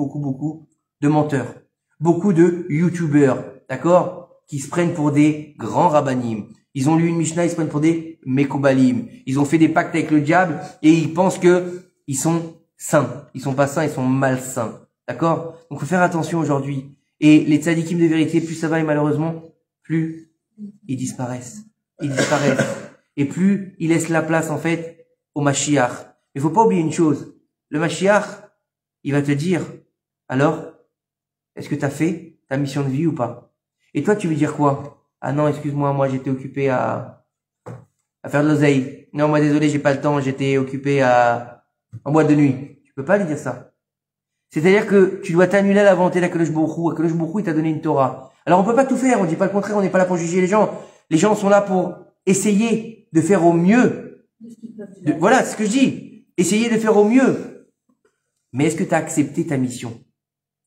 de menteurs. Beaucoup de youtubeurs, d'accord, qui se prennent pour des grands rabbanim. Ils ont lu une Mishnah, ils se prennent pour des mekoubalim. Ils ont fait des pactes avec le diable et ils pensent que ils sont saints. Ils sont pas saints, ils sont malsains. D'accord? Donc, faut faire attention aujourd'hui. Et les tzadikim de vérité, plus ça va et malheureusement, plus ils disparaissent. Ils disparaissent. Et plus ils laissent la place, en fait, au Mashiach. Mais faut pas oublier une chose. Le Mashiach, il va te dire, alors, est-ce que tu as fait ta mission de vie ou pas? Et toi, tu veux dire quoi? Ah non, excuse-moi, moi j'étais occupé à faire de l'oseille. Non, moi désolé, j'ai pas le temps, j'étais occupé en boîte de nuit. Tu peux pas lui dire ça. C'est-à-dire que tu dois t'annuler à la volonté d'Akadosh Baruch Hu. Akadosh Baruch Hu, il t'a donné une Torah. Alors on peut pas tout faire, on dit pas le contraire, on n'est pas là pour juger les gens. Les gens sont là pour essayer de faire au mieux. Voilà, c'est ce que je dis. Essayer de faire au mieux. Mais est-ce que tu as accepté ta mission?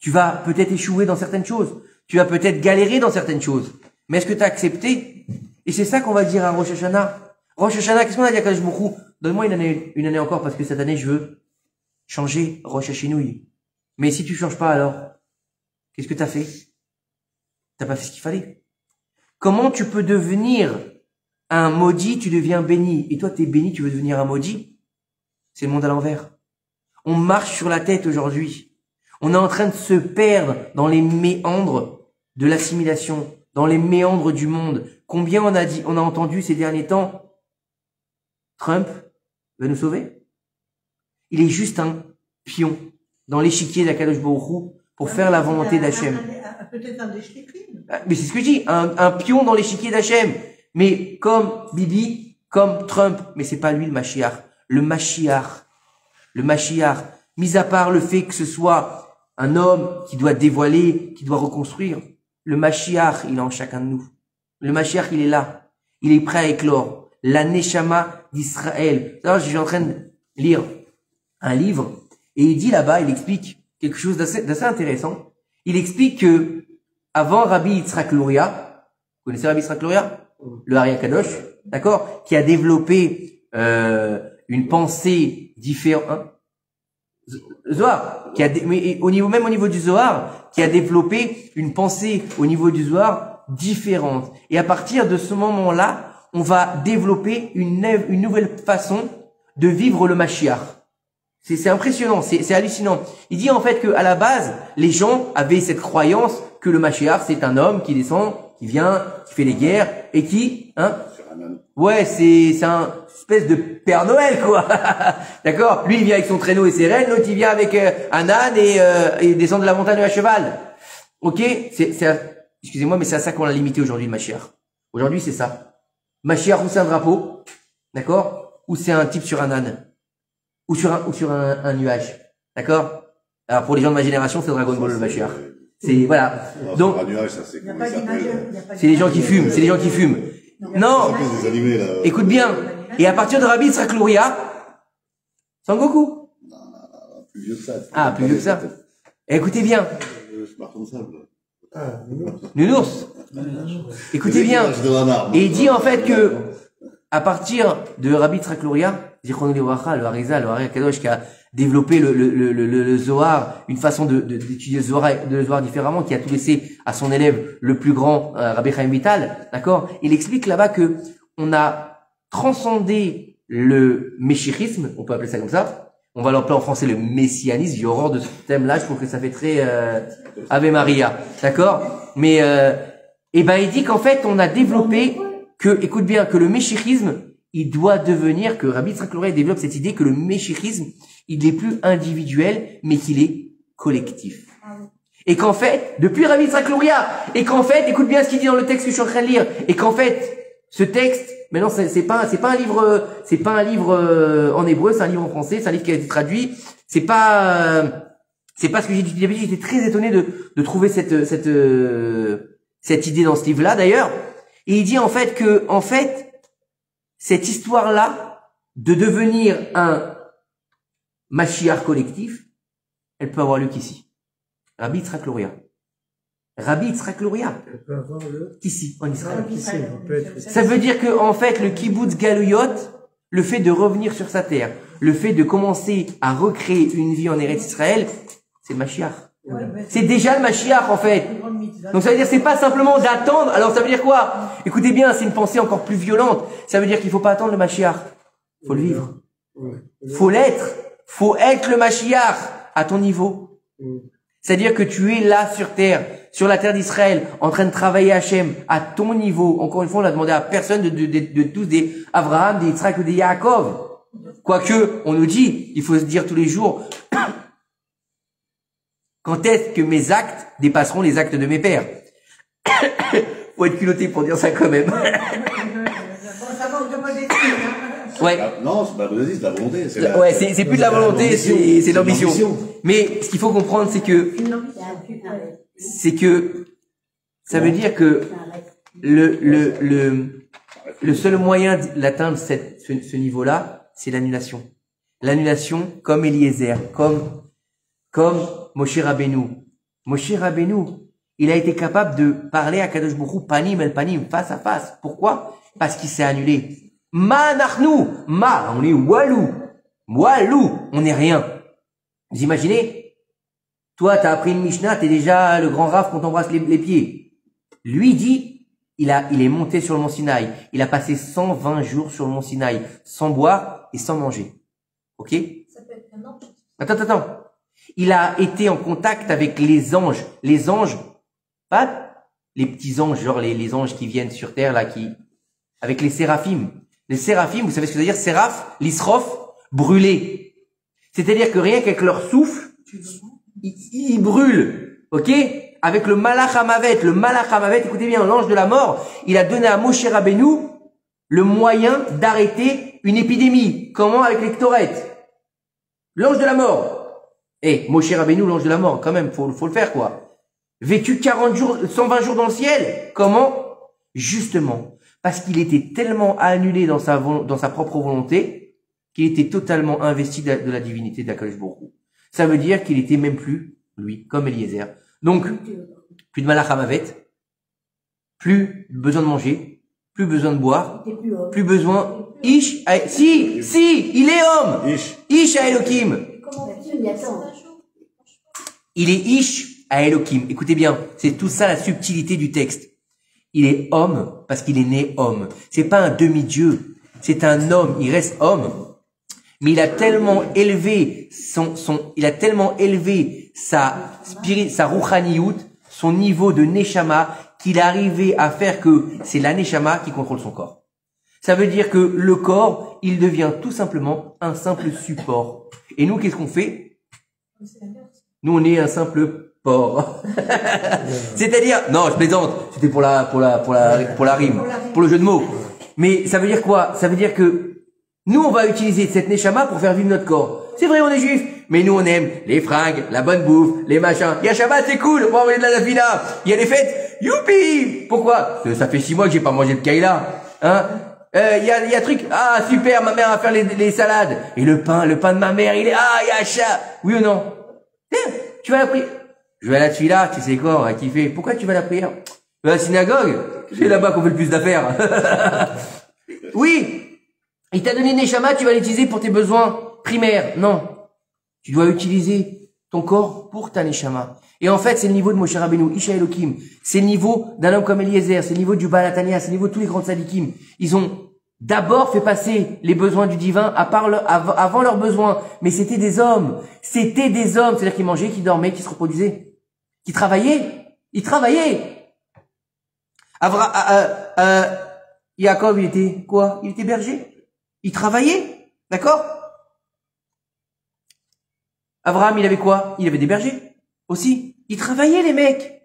Tu vas peut-être échouer dans certaines choses. Tu vas peut-être galérer dans certaines choses. Mais est-ce que tu as accepté? Et c'est ça qu'on va dire à Rosh Hashanah. Rosh Hashanah, qu'est-ce qu'on a dit à Kadosh Baruch Hu? Donne-moi une année encore parce que cette année, je veux changer Rosh Hashanah. Mais si tu changes pas, alors, qu'est-ce que tu as fait? T'as pas fait ce qu'il fallait. Comment tu peux devenir un maudit, tu deviens béni? Et toi, t'es béni, tu veux devenir un maudit? C'est le monde à l'envers. On marche sur la tête aujourd'hui. On est en train de se perdre dans les méandres de l'assimilation, dans les méandres du monde. Combien on a entendu ces derniers temps, Trump va nous sauver? Il est juste un pion dans l'échiquier d'Akadosh Baruch Hu pour faire la volonté d'Hachem. Peut-être un déchiqueté. Mais c'est ce que je dis, un pion dans l'échiquier d'Hachem. Mais comme Bibi, comme Trump, mais c'est pas lui le Mashiach. Le Mashiach, mis à part le fait que ce soit un homme qui doit dévoiler, qui doit reconstruire, le Mashiach, il est en chacun de nous. Le Mashiach, il est là. Il est prêt à éclore. La Neshama d'Israël. Alors, je suis en train de lire un livre et il dit là-bas, il explique quelque chose d'assez intéressant. Il explique que avant Rabbi Yitzhak Luria, vous connaissez Rabbi Yitzhak Luria? Le Ari Kadosh, d'accord? Qui a développé une pensée différente. Zohar, mais au niveau du Zohar, qui a développé une pensée au niveau du Zohar différente. Et à partir de ce moment-là, on va développer une nouvelle façon de vivre le Mashiach. C'est impressionnant, c'est hallucinant. Il dit en fait que à la base, les gens avaient cette croyance que le Mashiach, c'est un homme qui descend, qui vient, qui fait les guerres et qui, ouais, c'est un espèce de Père Noël, quoi. D'accord? Lui, il vient avec son traîneau et ses rennes, l'autre, il vient avec un âne et il descend de la montagne à cheval. Ok? Excusez-moi, mais c'est à ça qu'on a limité aujourd'hui le Mashiach. Aujourd'hui, c'est ça. Mashiach, ou c'est un drapeau, d'accord? Ou c'est un type sur un âne. Ou sur un nuage. D'accord? Alors, pour les gens de ma génération, c'est Dragon Ball, le Mashiach. C'est, voilà. Donc, c'est les gens qui fument, c'est les gens qui fument. Non! Écoute bien. Et à partir de Rabbi Yitzhak Luria, Sangoku. Plus vieux que ça. Ah, plus vieux que ça. Écoutez bien. Nounours. Écoutez bien. Et il dit en fait que, à partir de Rabbi Yitzhak Luria, Zichrono Livracha, le Harizal, le Ari Kadosh, qui a développé le Zohar, une façon d'étudier le Zohar différemment, qui a tout laissé à son élève le plus grand, Rabbi Chaim Vital, d'accord? Il explique là-bas que on a transcender le méchichisme, on peut appeler ça comme ça. On va l'appeler en français le messianisme. J'ai horreur de ce thème-là, je trouve que ça fait très Ave Maria, d'accord? Mais et ben il dit qu'en fait on a développé que, écoute bien, que le méchichisme, il doit devenir, que Rabbi Yitzhak Luria développe cette idée que le méchichisme, il n'est plus individuel, mais qu'il est collectif. Et qu'en fait, depuis Rabbi Yitzhak Luria, et qu'en fait, écoute bien ce qu'il dit dans le texte que je suis en train de lire, et qu'en fait, ce texte, maintenant c'est pas un livre en hébreu, c'est un livre en français, c'est un livre qui a été traduit, C'est pas ce que j'ai dit. J'étais très étonné de trouver cette idée dans ce livre-là, d'ailleurs. Et il dit en fait que, cette histoire-là de devenir un Mashiach collectif, elle peut avoir lieu qu'ici. Rabbi Yitzhak Luria. Rabbi Yitzhak Luria. Elle peut avoir le... Ici, en Israël. Ici, on peut être... Ça veut dire que, en fait, le kibbutz galuyot, le fait de revenir sur sa terre, le fait de commencer à recréer une vie en Eretz Israël, c'est le Mashiach. C'est déjà le Mashiach, en fait. Donc ça veut dire, c'est pas simplement d'attendre. Alors ça veut dire quoi? Écoutez bien, c'est une pensée encore plus violente. Ça veut dire qu'il faut pas attendre le Mashiach. Faut le vivre. Faut l'être. Faut être le Mashiach à ton niveau. C'est-à-dire que tu es là sur terre, sur la terre d'Israël, en train de travailler Hachem à ton niveau. Encore une fois, on n'a demandé à personne de tous des Abraham, des Yitzhak ou des Yaakov. Quoique, on nous dit, il faut se dire tous les jours, quand est-ce que mes actes dépasseront les actes de mes pères? Faut être culotté pour dire ça quand même. Bon, ça manque de modestie, hein. Ouais. Non, c'est pas la modestie, c'est la volonté. Ouais, c'est plus de la volonté, c'est l'ambition. Mais ce qu'il faut comprendre, c'est que ça veut dire que le seul moyen d'atteindre ce niveau-là, c'est l'annulation. L'annulation comme Eliezer, comme Moshe Rabbeinu. Moshe Rabbeinu, il a été capable de parler à Kadosh Baruch Hu panim el panim, face à face. Pourquoi? Parce qu'il s'est annulé. Ma nachnu, on est walou, on n'est rien. Vous imaginez? Toi, t'as appris une Mishnah, t'es déjà le grand Rav qu'on t'embrasse les pieds. Lui dit, il est monté sur le mont Sinaï. Il a passé 120 jours sur le mont Sinaï, sans boire et sans manger. Ok? Ça peut être un ange. Attends. Il a été en contact avec les anges. Les anges, pas les petits anges, genre les anges qui viennent sur terre, là, avec les séraphim. Les séraphim, vous savez ce que ça veut dire? Séraph, l'isrof, brûlé. C'est-à-dire que rien qu'avec leur souffle, ils brûlent. Ok? Avec le Malach HaMavet. Le Malach HaMavet, écoutez bien, l'ange de la mort, il a donné à Moshe Rabbeinu le moyen d'arrêter une épidémie. Comment? Avec les ktorettes. L'ange de la mort. Moshe Rabbeinu, l'ange de la mort, quand même, faut le faire, quoi. Vécu 40 jours, 120 jours dans le ciel. Comment? Justement, parce qu'il était tellement annulé dans sa propre volonté, qu'il était totalement investi de la divinité d'Akadosh Baruch Hu. Ça veut dire qu'il était même plus, lui, comme Eliezer. Donc, plus de Malach HaMavet, plus besoin de manger, plus besoin de boire, plus besoin, il est homme! Ish à Elohim. Il est Ish à Elohim. Écoutez bien, c'est tout ça la subtilité du texte. Il est homme parce qu'il est né homme. C'est pas un demi-dieu. C'est un homme. Il reste homme. Mais il a tellement élevé sa rouchaniout, son niveau de neshama, qu'il est arrivé à faire que c'est la neshama qui contrôle son corps. Ça veut dire que le corps, il devient tout simplement un simple support. Et nous, qu'est-ce qu'on fait? Nous, on est un simple porc. C'est-à-dire, non, je plaisante. C'était pour la rime, pour le jeu de mots. Mais ça veut dire quoi? Ça veut dire que nous, on va utiliser cette neshama pour faire vivre notre corps. C'est vrai, on est juifs, mais nous, on aime les fringues, la bonne bouffe, les machins. Il y a Shabbat, c'est cool, on va envoyer de la nafila. Il y a les fêtes, youpi! Pourquoi? Ça fait 6 mois que j'ai pas mangé de kaila. Hein? Il y a truc, super, ma mère va faire les salades. Et le pain de ma mère, il est, yacha. Oui ou non? Tiens, tu vas à la prière. Je vais à la tuila, tu sais quoi, on va kiffer. Pourquoi tu vas à la prière? À la synagogue. C'est là-bas qu'on fait le plus d'affaires. Oui. Il t'a donné une neshama, tu vas l'utiliser pour tes besoins primaires. Non. Tu dois utiliser ton corps pour ta neshama. Et en fait, c'est le niveau de Moshe Rabbeinu, Isha Elohim. C'est le niveau d'un homme comme Eliezer. C'est le niveau du Baal Hatanya. C'est le niveau de tous les grands tzadikim. Ils ont d'abord fait passer les besoins du divin avant leurs besoins. Mais c'était des hommes. C'était des hommes. C'est-à-dire qu'ils mangeaient, qu'ils dormaient, qu'ils se reproduisaient. Qu'ils travaillaient. Ils travaillaient. Yaakov, il était quoi? Il était berger. Il travaillait. D'accord? Abraham, il avait quoi? Il avait des bergers. Aussi. Ils travaillaient, les mecs.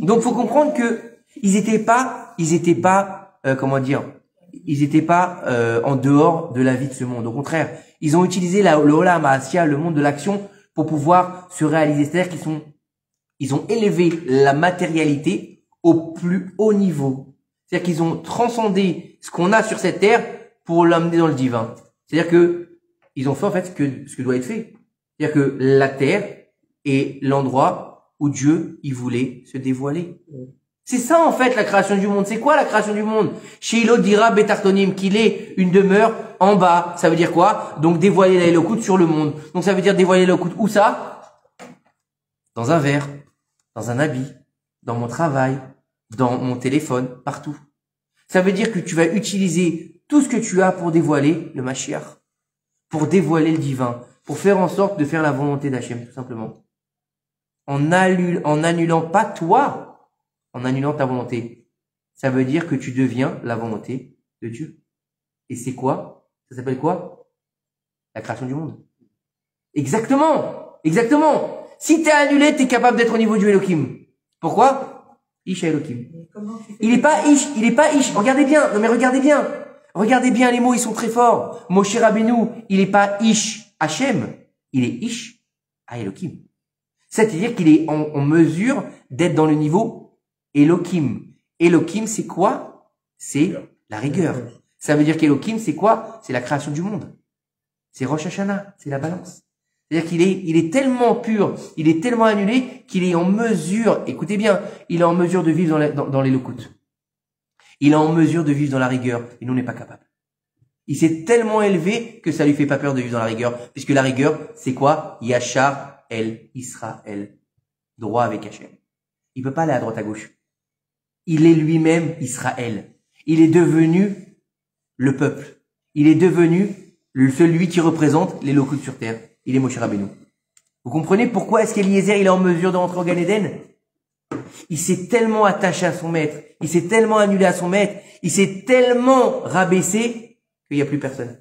Donc, faut comprendre que ils étaient pas en dehors de la vie de ce monde. Au contraire, Ils ont utilisé le Olam Ha'asiya, le monde de l'action, pour pouvoir se réaliser. C'est-à-dire ils ont élevé la matérialité au plus haut niveau. C'est-à-dire qu'ils ont transcendé ce qu'on a sur cette terre pour l'amener dans le divin. C'est-à-dire que ils ont fait en fait ce que doit être fait. C'est-à-dire que la terre est l'endroit où Dieu, il voulait se dévoiler. C'est ça en fait la création du monde. C'est quoi la création du monde? Sheilo dira betartonim, qu'il est une demeure en bas. Ça veut dire quoi? Donc dévoiler la Elokut sur le monde. Donc ça veut dire dévoiler la Elokut où ça? Dans un verre, dans un habit, dans mon travail, dans mon téléphone, partout. Ça veut dire que tu vas utiliser tout ce que tu as pour dévoiler le Mashiach, pour dévoiler le divin, pour faire en sorte de faire la volonté d'Hachem, tout simplement. En annulant pas toi, en annulant ta volonté. Ça veut dire que tu deviens la volonté de Dieu. Et c'est quoi? Ça s'appelle quoi? La création du monde. Exactement! Exactement! Si t'es annulé, t'es capable d'être au niveau du Elohim. Pourquoi? Ish Elohim. Il est pas Ish. Regardez bien. Non mais regardez bien. Regardez bien les mots, ils sont très forts. Moshe Rabbeinu, il est pas Ish Hachem. Il est Ish Elohim. C'est-à-dire qu'il est en mesure d'être dans le niveau Elohim. Elohim, c'est quoi? C'est la rigueur. Ça veut dire qu'Elohim, c'est quoi? C'est la création du monde. C'est Rosh Hashanah, c'est la balance. C'est-à-dire il est tellement pur, il est tellement annulé qu'il est en mesure, écoutez bien, il est en mesure de vivre dans l'Elokut. Il est en mesure de vivre dans la rigueur, et nous, on n'est pas capable. Il s'est tellement élevé que ça lui fait pas peur de vivre dans la rigueur, puisque la rigueur, c'est quoi? Yachar El Israël. Droit avec Hachem. Il peut pas aller à droite à gauche. Il est lui-même Israël. Il est devenu le peuple. Il est devenu celui qui représente les locaux sur terre. Il est Moshe Rabbeinu. Vous comprenez pourquoi est-ce qu'Eliezer, il est en mesure de rentrer au Gan Eden? Il s'est tellement attaché à son maître. Il s'est tellement annulé à son maître. Il s'est tellement rabaissé qu'il n'y a plus personne.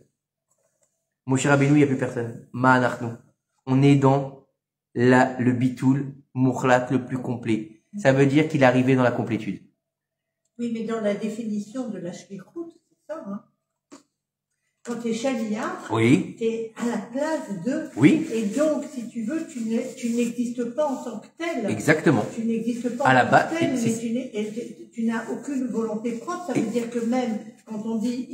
Moshe Rabbeinu, il n'y a plus personne. Ma'anachnu. On est dans le bitoul mukhlat le plus complet. Ça veut dire qu'il est arrivé dans la complétude. Oui, mais dans la définition de la shlichut, c'est ça, hein. Quand tu es chaliar, oui, tu es à la place de... Oui. Et donc, si tu veux, tu n'existes pas en tant que tel. Exactement. Tu n'existes pas à en la tant base, que tel, mais tu n'as aucune volonté propre. Ça veut dire que même quand on dit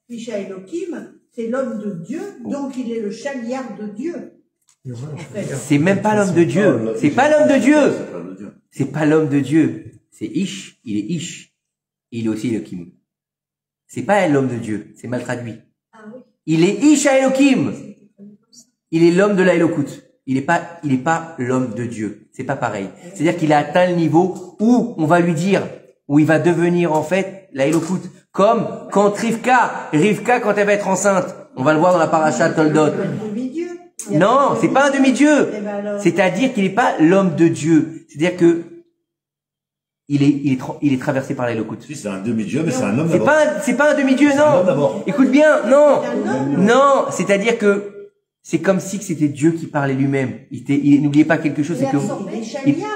Isha Elohim, c'est l'homme de Dieu, donc il est le chaliar de Dieu. En fait. C'est même pas l'homme de Dieu. C'est pas l'homme de Dieu. C'est pas l'homme de Dieu. C'est Ish. Il est Ish. Il est aussi Elohim. C'est pas l'homme de Dieu. C'est mal traduit. Il est Ish à Elohim. Il est l'homme de la Elokut. Il est pas l'homme de Dieu. C'est pas pareil. C'est-à-dire qu'il a atteint le niveau où on va lui dire, où il va devenir en fait la Elokut. Comme quand Rivka, quand elle va être enceinte, on va le voir dans la paracha Toldot. Non, c'est pas un demi-dieu. C'est-à-dire qu'il n'est pas l'homme de Dieu. C'est-à-dire que il est traversé par l'Elokut. Si, c'est un demi-dieu, mais c'est un homme d'abord. C'est pas un demi-dieu, non. Écoute bien, non. Non, c'est-à-dire que c'est comme si c'était Dieu qui parlait lui-même. N'oubliez pas quelque chose, c'est que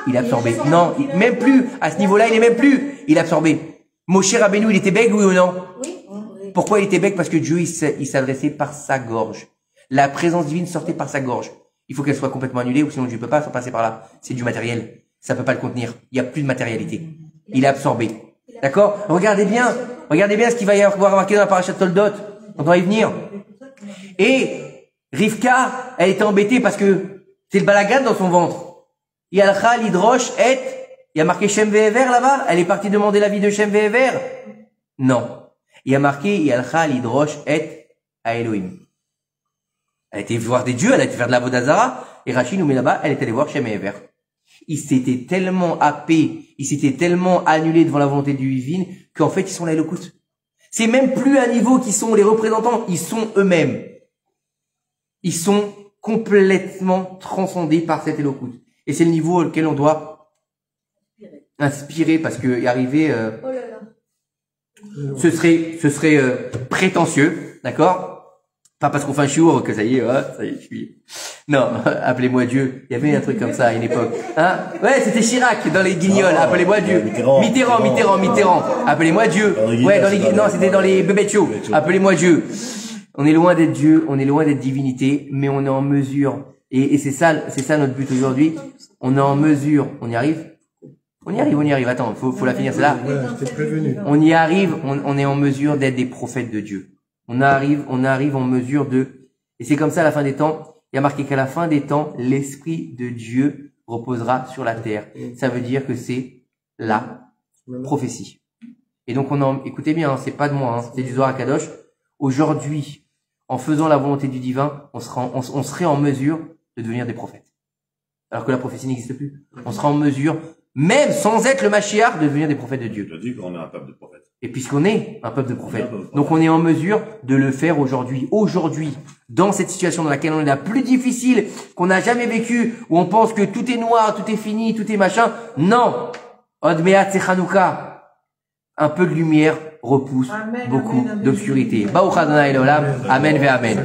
il a absorbé. Non, même plus. À ce niveau-là, il est même plus. Il a absorbé. Moshe Rabbeinu, il était bègue, oui ou non? Oui. Pourquoi il était bègue? Parce que Dieu, il s'adressait par sa gorge. La présence divine sortait par sa gorge. Il faut qu'elle soit complètement annulée, ou sinon Dieu peut pas passer par là. C'est du matériel. Ça peut pas le contenir. Il y a plus de matérialité. Il est absorbé. D'accord? Regardez bien ce qu'il va y avoir marqué dans la paracha de Toldot. On doit y venir. Et Rivka, elle était embêtée parce que c'est le balagan dans son ventre. Yalcha l'hydroche et il y a marqué Shem Ve'ever là-bas. Elle est partie demander l'avis de Shem Ve'ever. Non. Il y a marqué Yalcha l'hydroche et à Elohim. Elle était voir des dieux, elle a été faire de la Vodazara, et Rachid nous met là-bas, elle est allée voir Shem Ve'ever. Il s'était tellement happé, il s'était tellement annulé devant la volonté du divine, qu'en fait, ils sont là, Elokut. C'est même plus un niveau qui sont les représentants, ils sont eux-mêmes. Ils sont complètement transcendés par cet Elokut. Et c'est le niveau auquel on doit inspirer, parce que y arriver, ce serait prétentieux, d'accord? Pas parce qu'on fait un chiour que ça y est, je suis... Non, appelez-moi Dieu. Il y avait un truc comme ça à une époque. Hein? Ouais, c'était Chirac dans les Guignols. Appelez-moi Dieu. Mitterrand. Appelez-moi Dieu. Ouais, non, c'était dans les bébêtes chauds. Appelez-moi Dieu. On est loin d'être Dieu, on est loin d'être divinité, mais on est en mesure, et c'est ça notre but aujourd'hui. On est en mesure, on y arrive? On y arrive. Attends, faut la finir, c'est là. On y arrive, on est en mesure d'être des prophètes de Dieu. On arrive en mesure de, et c'est comme ça à la fin des temps. Il y a marqué qu'à la fin des temps, l'Esprit de Dieu reposera sur la terre. Ça veut dire que c'est la prophétie. Et donc écoutez bien, c'est pas de moi, hein, c'est du Zohar Kadosh. Aujourd'hui, en faisant la volonté du divin, on serait en mesure de devenir des prophètes. Alors que la prophétie n'existe plus. On sera en mesure, même sans être le Mashiach, de devenir des prophètes de Dieu. Tu as dit qu'on est un peuple de prophètes. Et puisqu'on est un peuple de prophètes, donc on est en mesure de le faire aujourd'hui. Aujourd'hui, dans cette situation dans laquelle on est la plus difficile, qu'on n'a jamais vécue, où on pense que tout est noir, tout est fini, tout est machin. Non! Od Me'at Chanukah. Un peu de lumière repousse beaucoup d'obscurité. Baruch Adonai Elohim. Amen ve Amen.